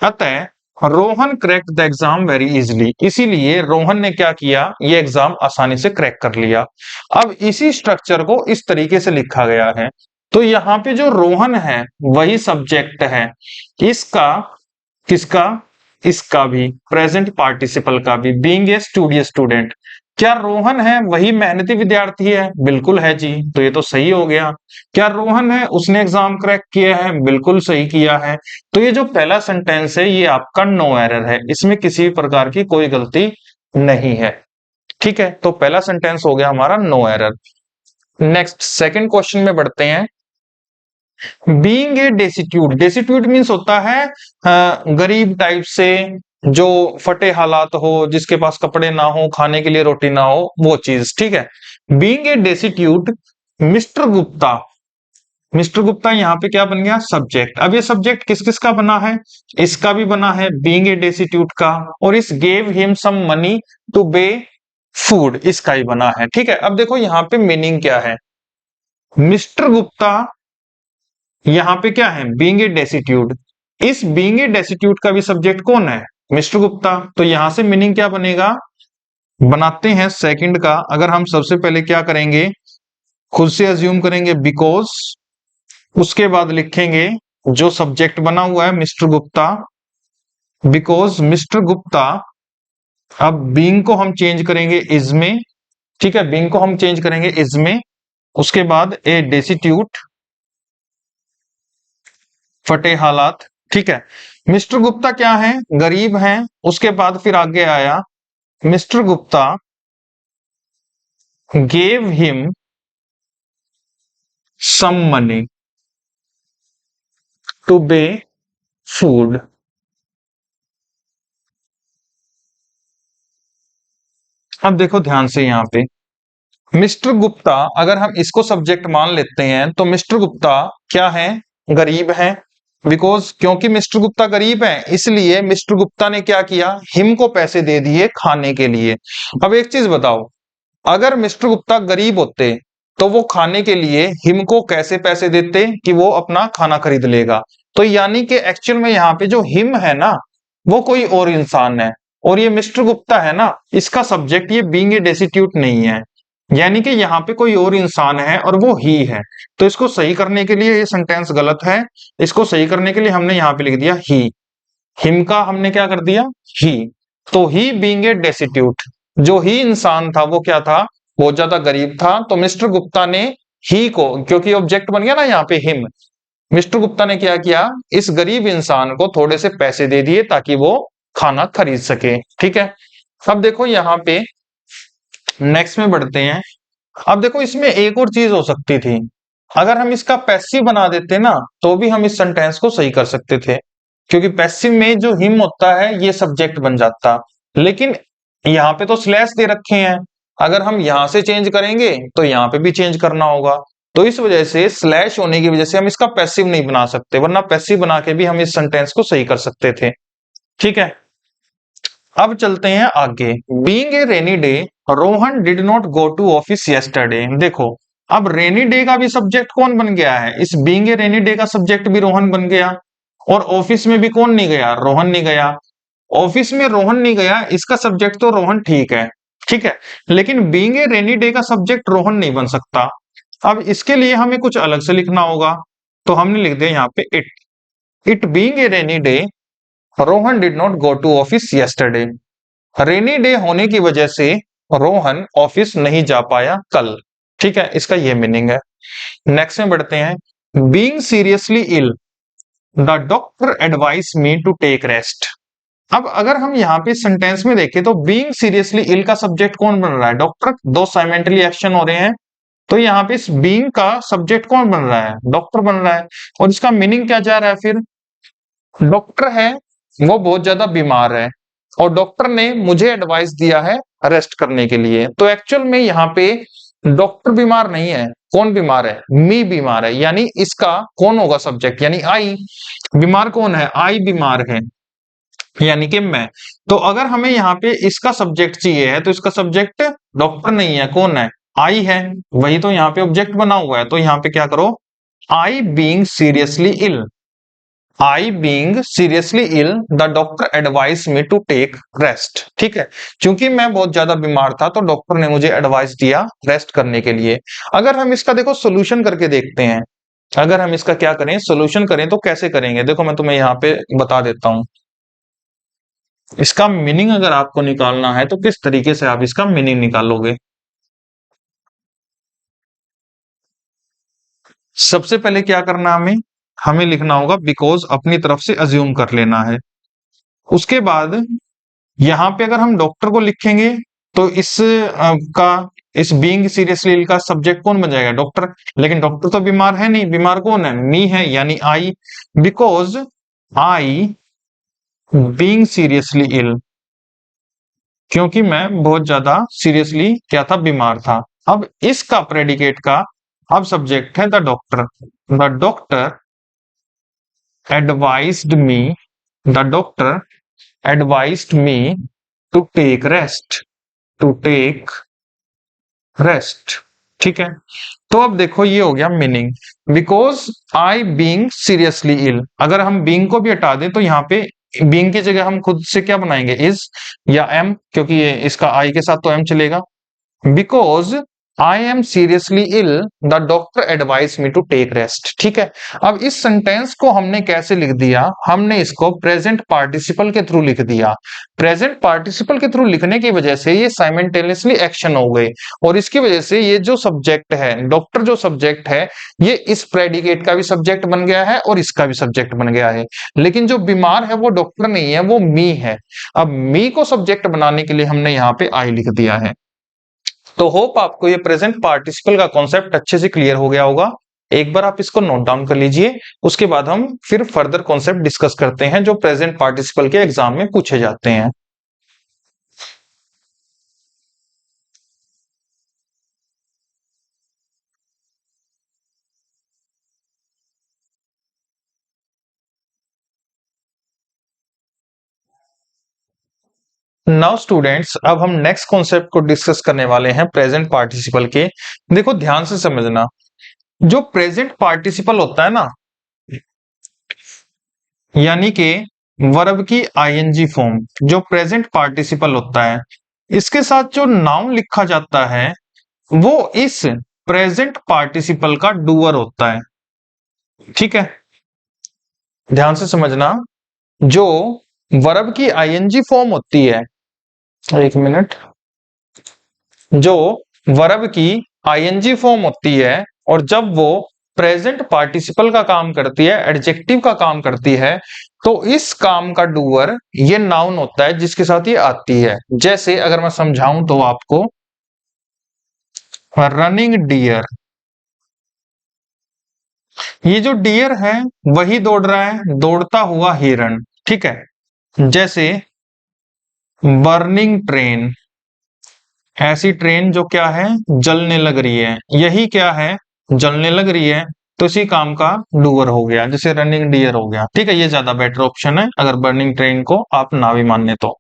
अतः Rohan crack the exam very easily, इसीलिए रोहन ने क्या किया, ये एग्जाम आसानी से क्रैक कर लिया। अब इसी स्ट्रक्चर को इस तरीके से लिखा गया है। तो यहाँ पे जो रोहन है वही सब्जेक्ट है, इसका, किसका, इसका भी, प्रेजेंट पार्टिसिपल का भी, बीइंग ए स्टूडियस स्टूडेंट। क्या रोहन है वही मेहनती विद्यार्थी है, बिल्कुल है जी, तो ये तो सही हो गया। क्या रोहन है उसने एग्जाम क्रैक किया है, बिल्कुल सही किया है। तो ये जो पहला सेंटेंस है ये आपका नो एरर है, इसमें किसी प्रकार की कोई गलती नहीं है, ठीक है। तो पहला सेंटेंस हो गया हमारा no error. Next second question में बढ़ते हैं। बीइंग ए डेसिट्यूट, डेसिट्यूट मीन्स होता है गरीब टाइप से, जो फटे हालात हो, जिसके पास कपड़े ना हो, खाने के लिए रोटी ना हो, वो चीज, ठीक है। Being a destitute, mister Gupta, mister Gupta यहाँ पे क्या बन गया, सब्जेक्ट। अब ये सब्जेक्ट किस किस का बना है, इसका भी बना है, बीइंग ए डेसिट्यूट का, और इस gave him some money to buy food, इसका ही बना है, ठीक है। अब देखो यहाँ पे मीनिंग क्या है, मिस्टर गुप्ता यहाँ पे क्या है, बीइंग ए डेसिट्यूट। इस बीइंग ए डेसिट्यूट का भी सब्जेक्ट कौन है, मिस्टर गुप्ता। तो यहां से मीनिंग क्या बनेगा, बनाते हैं सेकंड का। अगर हम सबसे पहले क्या करेंगे, खुद से अज्यूम करेंगे बिकॉज, उसके बाद लिखेंगे जो सब्जेक्ट बना हुआ है mister Gupta, because mister Gupta. अब बीइंग को हम चेंज करेंगे इज में, ठीक है, बीइंग को हम चेंज करेंगे इज में। उसके बाद ए डेसिट्यूट, फटे हालात, ठीक है। मिस्टर गुप्ता क्या है, गरीब हैं। उसके बाद फिर आगे आया, mister Gupta gave him some money to buy food. अब देखो ध्यान से यहां पे, मिस्टर गुप्ता अगर हम इसको सब्जेक्ट मान लेते हैं तो मिस्टर गुप्ता क्या है, गरीब है। बिकॉज, क्योंकि मिस्टर गुप्ता गरीब है इसलिए मिस्टर गुप्ता ने क्या किया, हिम को पैसे दे दिए खाने के लिए। अब एक चीज बताओ, अगर मिस्टर गुप्ता गरीब होते तो वो खाने के लिए हिम को कैसे पैसे देते कि वो अपना खाना खरीद लेगा। तो यानी कि एक्चुअल में यहाँ पे जो हिम है ना, वो कोई और इंसान है। और ये मिस्टर गुप्ता है ना, इसका सब्जेक्ट ये बीइंग ए डेस्टिट्यूट नहीं है, यानी कि यहाँ पे कोई और इंसान है और वो ही है। तो इसको सही करने के लिए ये सेंटेंस गलत है, इसको सही करने के लिए हमने यहाँ पे लिख दिया ही। हिम का हमने क्या कर दिया, ही। तो ही बीइंग ए डेस्टिट्यूट, जो ही इंसान था वो क्या था, बहुत ज्यादा गरीब था। तो मिस्टर गुप्ता ने ही को, क्योंकि ऑब्जेक्ट बन गया ना यहाँ पे हिम, मिस्टर गुप्ता ने क्या किया, इस गरीब इंसान को थोड़े से पैसे दे दिए ताकि वो खाना खरीद सके। ठीक है, अब देखो यहाँ पे नेक्स्ट में बढ़ते हैं। अब देखो इसमें एक और चीज हो सकती थी, अगर हम इसका पैसिव बना देते ना तो भी हम इस सेंटेंस को सही कर सकते थे, क्योंकि पैसिव में जो हिम होता है ये सब्जेक्ट बन जाता। लेकिन यहाँ पे तो स्लैश दे रखे हैं, अगर हम यहां से चेंज करेंगे तो यहाँ पे भी चेंज करना होगा। तो इस वजह से स्लैश होने की वजह से हम इसका पैसिव नहीं बना सकते, वरना पैसिव बना के भी हम इस सेंटेंस को सही कर सकते थे। ठीक है, अब चलते हैं आगे। Being a rainy day, Rohan did not go to office yesterday. देखो अब रेनी डे का भी सब्जेक्ट कौन बन गया है, इस बीइंग ए रेनी डे का सब्जेक्ट भी रोहन बन गया। और ऑफिस में भी कौन नहीं गया, रोहन नहीं गया। ऑफिस में रोहन नहीं गया, इसका सब्जेक्ट तो रोहन ठीक है, ठीक है। लेकिन बीइंग ए रेनी डे का सब्जेक्ट रोहन नहीं बन सकता। अब इसके लिए हमें कुछ अलग से लिखना होगा, तो हमने लिख दिया यहाँ पे it. It being a rainy day, Rohan did not go to office yesterday. Rainy day होने की वजह से रोहन ऑफिस नहीं जा पाया कल। ठीक है, इसका ये मीनिंग है। नेक्स्ट में बढ़ते हैं। Being seriously ill, the doctor advise me to take rest. अब अगर हम यहाँ पे सेंटेंस में देखें तो बीइंग सीरियसली इल का सब्जेक्ट कौन बन रहा है, डॉक्टर। दो साइमेंटली एक्शन हो रहे हैं, तो यहाँ पे इस बीइंग का सब्जेक्ट कौन बन रहा है, डॉक्टर बन रहा है। और इसका मीनिंग क्या जा रहा है फिर, डॉक्टर है वो बहुत ज्यादा बीमार है और डॉक्टर ने मुझे एडवाइस दिया है रेस्ट करने के लिए। तो एक्चुअल में यहाँ पे डॉक्टर बीमार नहीं है, कौन बीमार है, मी बीमार है, यानी इसका कौन होगा सब्जेक्ट, यानी आई। बीमार कौन है, आई बीमार है, यानी कि मैं। तो अगर हमें यहाँ पे इसका सब्जेक्ट चाहिए है तो इसका सब्जेक्ट डॉक्टर नहीं है, कौन है, आई है। वही तो यहाँ पे ऑब्जेक्ट बना हुआ है, तो यहाँ पे क्या करो, I being seriously ill, I being seriously ill the doctor advise me to take rest. ठीक है, क्योंकि मैं बहुत ज्यादा बीमार था तो डॉक्टर ने मुझे एडवाइस दिया रेस्ट करने के लिए। अगर हम इसका देखो सोल्यूशन करके देखते हैं, अगर हम इसका क्या करें, सोल्यूशन करें तो कैसे करेंगे, देखो मैं तुम्हें यहाँ पे बता देता हूं। इसका मीनिंग अगर आपको निकालना है तो किस तरीके से आप इसका मीनिंग निकालोगे। सबसे पहले क्या करना हमें, हमें लिखना होगा बिकॉज, अपनी तरफ से अज्यूम कर लेना है। उसके बाद यहाँ पे अगर हम डॉक्टर को लिखेंगे तो इस का, इस बीइंग सीरियसली इल का सब्जेक्ट कौन बन जाएगा, डॉक्टर। लेकिन डॉक्टर तो बीमार है नहीं, बीमार कौन है, मी है, यानी I. Because I being seriously ill, क्योंकि मैं बहुत ज्यादा सीरियसली क्या था, बीमार था। अब इसका प्रेडिकेट का अब सब्जेक्ट है the doctor. The doctor advised me, the doctor advised me to take rest, to take rest. ठीक है, तो अब देखो ये हो गया meaning, because I being seriously ill. अगर हम बीइंग को भी हटा दें तो यहाँ पे बीइंग की जगह हम खुद से क्या बनाएंगे, इज या एम, क्योंकि ये इसका आई के साथ तो एम चलेगा। Because I am seriously ill the doctor advise me to take rest. ठीक है, अब इस सेंटेंस को हमने कैसे लिख दिया, हमने इसको प्रेजेंट पार्टिसिपल के थ्रू लिख दिया। प्रेजेंट पार्टिसिपल के थ्रू लिखने की वजह से ये साइमल्टेनियसली एक्शन हो गए, और इसकी वजह से ये जो सब्जेक्ट है, डॉक्टर जो सब्जेक्ट है, ये इस प्रेडिकेट का भी सब्जेक्ट बन गया है और इसका भी सब्जेक्ट बन गया है। लेकिन जो बीमार है वो डॉक्टर नहीं है, वो मी है। अब मी को सब्जेक्ट बनाने के लिए हमने यहाँ पे आई लिख दिया है। तो होप आपको ये प्रेजेंट पार्टिसिपल का कॉन्सेप्ट अच्छे से क्लियर हो गया होगा। एक बार आप इसको नोट डाउन कर लीजिए, उसके बाद हम फिर फर्दर कॉन्सेप्ट डिस्कस करते हैं जो प्रेजेंट पार्टिसिपल के एग्जाम में पूछे जाते हैं। नाउ स्टूडेंट्स, अब हम नेक्स्ट कॉन्सेप्ट को डिस्कस करने वाले हैं प्रेजेंट पार्टिसिपल के। देखो ध्यान से समझना, जो प्रेजेंट पार्टिसिपल होता है ना, यानी कि वर्ब की आईएनजी फॉर्म जो प्रेजेंट पार्टिसिपल होता है, इसके साथ जो नाउन लिखा जाता है वो इस प्रेजेंट पार्टिसिपल का डूअर होता है। ठीक है, ध्यान से समझना, जो वर्ब की आईएनजी फॉर्म होती है, एक मिनट, जो वर्ब की आईएनजी फॉर्म होती है और जब वो प्रेजेंट पार्टिसिपल का काम करती है, एडजेक्टिव का काम करती है, तो इस काम का डूअर ये नाउन होता है जिसके साथ ये आती है। जैसे अगर मैं समझाऊं तो आपको, रनिंग डियर, ये जो डियर है वही दौड़ रहा है, दौड़ता हुआ हिरण। ठीक है, जैसे बर्निंग ट्रेन, ऐसी ट्रेन जो क्या है, जलने लग रही है, यही क्या है, जलने लग रही है, तो इसी काम का डूअर हो गया, जैसे रनिंग डियर हो गया। ठीक है, ये ज्यादा बेटर ऑप्शन है अगर बर्निंग ट्रेन को आप ना भी माने तो।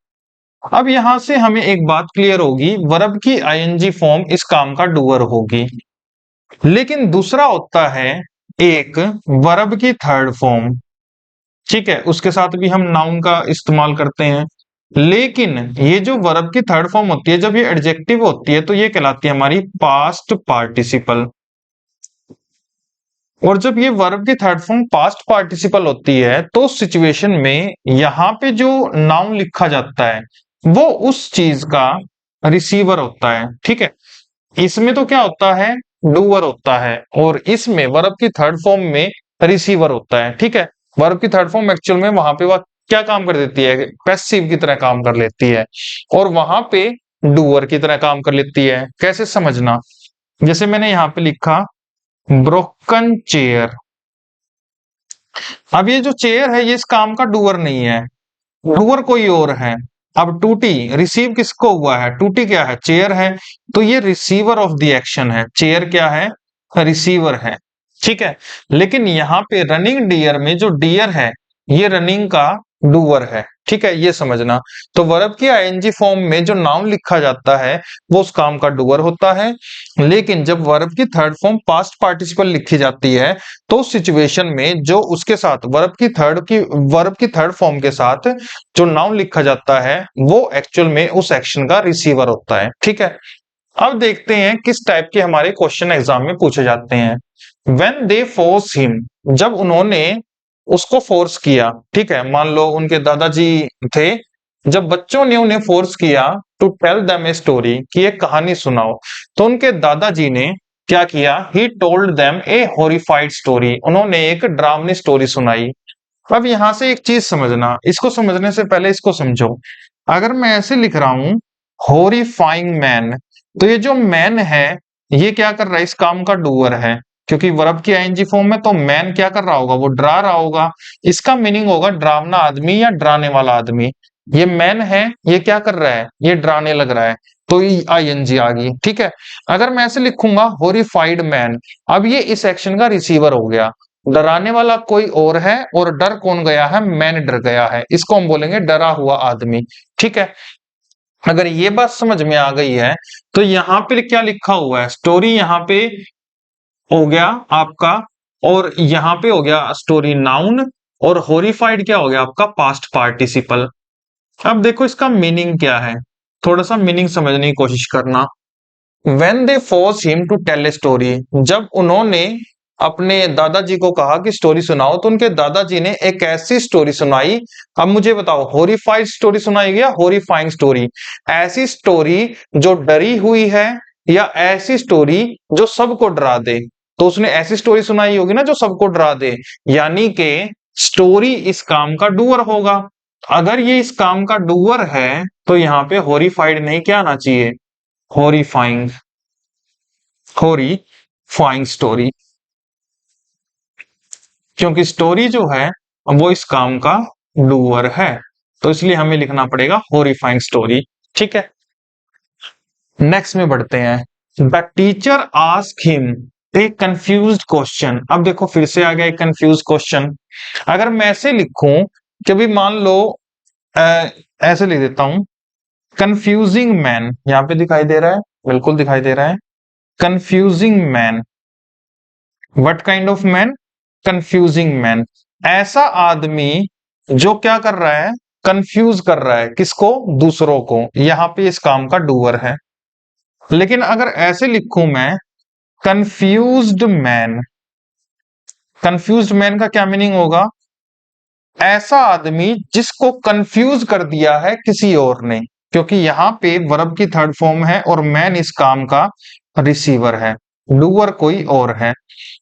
अब यहां से हमें एक बात क्लियर होगी, वर्ब की आईएनजी फॉर्म इस काम का डूअर होगी, लेकिन दूसरा होता है एक वर्ब की थर्ड फॉर्म। ठीक है, उसके साथ भी हम नाउन का इस्तेमाल करते हैं, लेकिन ये जो वर्ब की थर्ड फॉर्म होती है जब ये एडजेक्टिव होती है तो ये कहलाती है हमारी पास्ट पार्टिसिपल। और जब ये वर्ब की थर्ड फॉर्म पास्ट पार्टिसिपल होती है तो उस सिचुएशन में यहां पे जो नाउन लिखा जाता है वो उस चीज का रिसीवर होता है। ठीक है, इसमें तो क्या होता है, डूअर होता है, और इसमें वर्ब की थर्ड फॉर्म में रिसीवर होता है। ठीक है, वर्ब की थर्ड फॉर्म एक्चुअल में वहां पे वह क्या काम कर देती है, पैसिव की तरह काम कर लेती है, और वहां पे डूअर की तरह काम कर लेती है। कैसे समझना, जैसे मैंने यहाँ पे लिखा ब्रोकन चेयर, अब ये जो चेयर है ये इस काम का डूअर नहीं है, डूअर कोई और है। अब टूटी रिसीव किसको हुआ है, टूटी क्या है, चेयर है, तो ये रिसीवर ऑफ द एक्शन है, चेयर क्या है, रिसीवर है। ठीक है, लेकिन यहाँ पे रनिंग डियर में जो डियर है ये रनिंग का डूअर है। ठीक है, ये समझना, तो वर्ब की आईएनजी फॉर्म में जो नाउन लिखा जाता है वो उस काम का डूअर होता है, लेकिन जब वर्ब की थर्ड फॉर्म पास्ट पार्टिसिपल लिखी जाती है तो सिचुएशन में जो उसके साथ वर्ब की थर्ड फॉर्म के साथ जो नाउन लिखा जाता है वो एक्चुअल में उस एक्शन का रिसीवर होता है। ठीक है, अब देखते हैं किस टाइप के हमारे क्वेश्चन एग्जाम में पूछे जाते हैं। व्हेन दे फोर्स हिम, जब उन्होंने उसको फोर्स किया। ठीक है, मान लो उनके दादाजी थे, जब बच्चों ने उन्हें फोर्स किया to tell them a story, कि एक कहानी सुनाओ, तो उनके दादाजी ने क्या किया, he told them A horrified story, उन्होंने एक डरावनी स्टोरी सुनाई। अब यहां से एक चीज समझना, इसको समझने से पहले इसको समझो। अगर मैं ऐसे लिख रहा हूं हॉरिफाइंग मैन, तो ये जो मैन है ये क्या कर रहा है, इस काम का डूअर है, क्योंकि वर्ब की आईएनजी फॉर्म में, तो मैन क्या कर रहा होगा, वो डरा रहा होगा, इसका मीनिंग होगा डरावना आदमी या डराने वाला आदमी। ये मैन है, ये क्या कर रहा है, ये डराने लग रहा है, तो आईएनजी आ गई। ठीक है, अगर मैं ऐसे लिखूंगा हॉरिफाइड मैन, अब ये इस एक्शन का रिसीवर हो गया, डराने वाला कोई और है और डर कौन गया है, मैन डर गया है, इसको हम बोलेंगे डरा हुआ आदमी। ठीक है, अगर ये बात समझ में आ गई है तो यहाँ पे क्या लिखा हुआ है, स्टोरी यहाँ पे हो गया आपका, और यहाँ पे हो गया स्टोरी नाउन, और हॉरिफाइड क्या हो गया आपका पास्ट पार्टिसिपल। अब देखो इसका मीनिंग क्या है, थोड़ा सा मीनिंग समझने की कोशिश करना। When they force him to tell a story, जब उन्होंने अपने दादाजी को कहा कि स्टोरी सुनाओ, तो उनके दादाजी ने एक ऐसी स्टोरी सुनाई। अब मुझे बताओ, हॉरिफाइड स्टोरी सुनाई या हॉरिफाइंग स्टोरी, ऐसी स्टोरी जो डरी हुई है या ऐसी स्टोरी जो सबको डरा दे, तो उसने ऐसी स्टोरी सुनाई होगी ना जो सबको डरा दे, यानी कि स्टोरी इस काम का डूअर होगा। अगर ये इस काम का डूअर है तो यहाँ पे हॉरिफाइड नहीं, क्या आना चाहिए, हॉरिफाइंग, हॉरिफाइंग स्टोरी, क्योंकि स्टोरी जो है वो इस काम का डूअर है, तो इसलिए हमें लिखना पड़ेगा हॉरिफाइंग स्टोरी। ठीक है, नेक्स्ट में बढ़ते हैं। The teacher ask him a confused question, अब देखो फिर से आ गया एक कंफ्यूज क्वेश्चन। अगर मैं ऐसे लिखूं कि भी मान लो ऐसे लिख देता हूं, कंफ्यूजिंग मैन, यहां पे दिखाई दे रहा है, बिल्कुल दिखाई दे रहा है, confusing man, what kind of man, confusing man, ऐसा आदमी जो क्या कर रहा है, कंफ्यूज कर रहा है किसको, दूसरों को, यहां पे इस काम का डूअर है। लेकिन अगर ऐसे लिखूं मैं कंफ्यूज्ड मैन, कंफ्यूज्ड मैन का क्या मीनिंग होगा, ऐसा आदमी जिसको कंफ्यूज कर दिया है किसी और ने, क्योंकि यहां पे वर्ब की थर्ड फॉर्म है और मैन इस काम का रिसीवर है, डूअर कोई और है।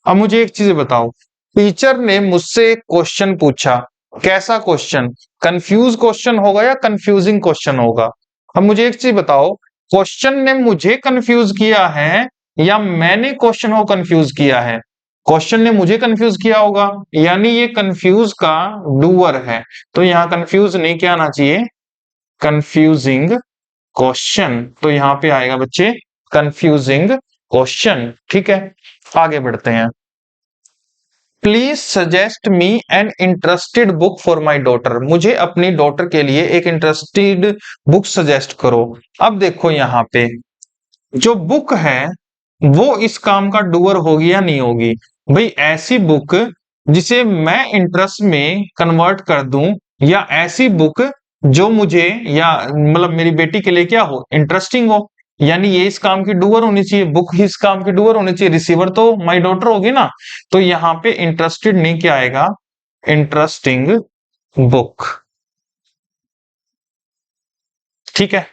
अब मुझे एक चीज बताओ, टीचर ने मुझसे एक क्वेश्चन पूछा, कैसा क्वेश्चन, कंफ्यूज क्वेश्चन होगा या कंफ्यूजिंग क्वेश्चन होगा। अब मुझे एक चीज बताओ, क्वेश्चन ने मुझे कंफ्यूज किया है या मैंने क्वेश्चन को कंफ्यूज किया है, क्वेश्चन ने मुझे कंफ्यूज किया होगा, यानी ये कंफ्यूज का डूअर है। तो यहां कंफ्यूज नहीं क्या आना चाहिए, कंफ्यूजिंग क्वेश्चन, तो यहां पे आएगा बच्चे कंफ्यूजिंग क्वेश्चन। ठीक है, आगे बढ़ते हैं। Please suggest me an interested book for my daughter, मुझे अपनी डॉटर के लिए एक इंटरेस्टेड बुक सजेस्ट करो। अब देखो यहां पे जो बुक है वो इस काम का डूअर होगी या नहीं होगी। भाई ऐसी बुक जिसे मैं इंटरेस्ट में कन्वर्ट कर दूं, या ऐसी बुक जो मुझे या मतलब मेरी बेटी के लिए क्या हो, इंटरेस्टिंग हो, यानी ये इस काम की डूअर होनी चाहिए, बुक ही इस काम की डूअर होनी चाहिए, रिसीवर तो माई डॉटर होगी ना। तो यहां पे इंटरेस्टेड नहीं क्या आएगा, इंटरेस्टिंग बुक। ठीक है,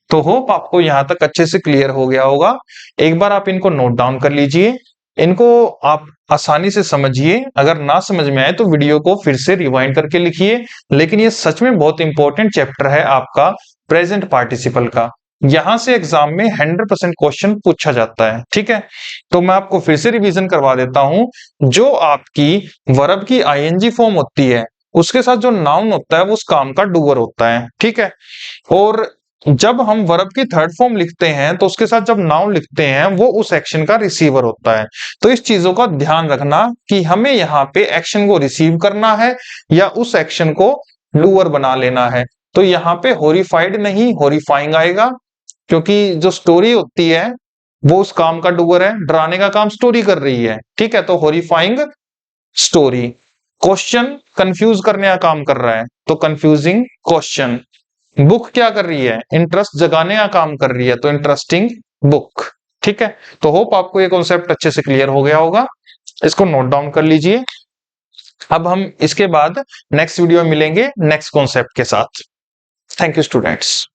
तो होप आपको यहां तक अच्छे से क्लियर हो गया होगा। एक बार आप इनको नोट डाउन कर लीजिए, इनको आप आसानी से समझिए, अगर ना समझ में आए तो वीडियो को फिर से रिवाइंड करके लिखिए। लेकिन ये सच में बहुत इंपॉर्टेंट चैप्टर है आपका प्रेजेंट पार्टिसिपल का, यहां से एग्जाम में 100% क्वेश्चन पूछा जाता है। ठीक है, तो मैं आपको फिर से रिवीजन करवा देता हूं, जो आपकी वर्ब की आईएनजी फॉर्म होती है उसके साथ जो नाउन होता है वो उस काम का डूअर होता है। ठीक है, और जब हम वर्ब की थर्ड फॉर्म लिखते हैं तो उसके साथ जब नाउन लिखते हैं वो उस एक्शन का रिसीवर होता है। तो इस चीजों का ध्यान रखना कि हमें यहाँ पे एक्शन को रिसीव करना है या उस एक्शन को डूअर बना लेना है। तो यहाँ पे हॉरिफाइड नहीं हॉरिफाइंग आएगा, क्योंकि जो स्टोरी होती है वो उस काम का डूअर है, डराने का काम स्टोरी कर रही है। ठीक है, तो हॉरिफाइंग स्टोरी। क्वेश्चन कंफ्यूज करने का काम कर रहा है तो कंफ्यूजिंग क्वेश्चन। बुक क्या कर रही है, इंटरेस्ट जगाने का काम कर रही है, तो इंटरेस्टिंग बुक। ठीक है, तो होप आपको ये कॉन्सेप्ट अच्छे से क्लियर हो गया होगा, इसको नोट डाउन कर लीजिए। अब हम इसके बाद नेक्स्ट वीडियो में मिलेंगे नेक्स्ट कॉन्सेप्ट के साथ। Thank you students.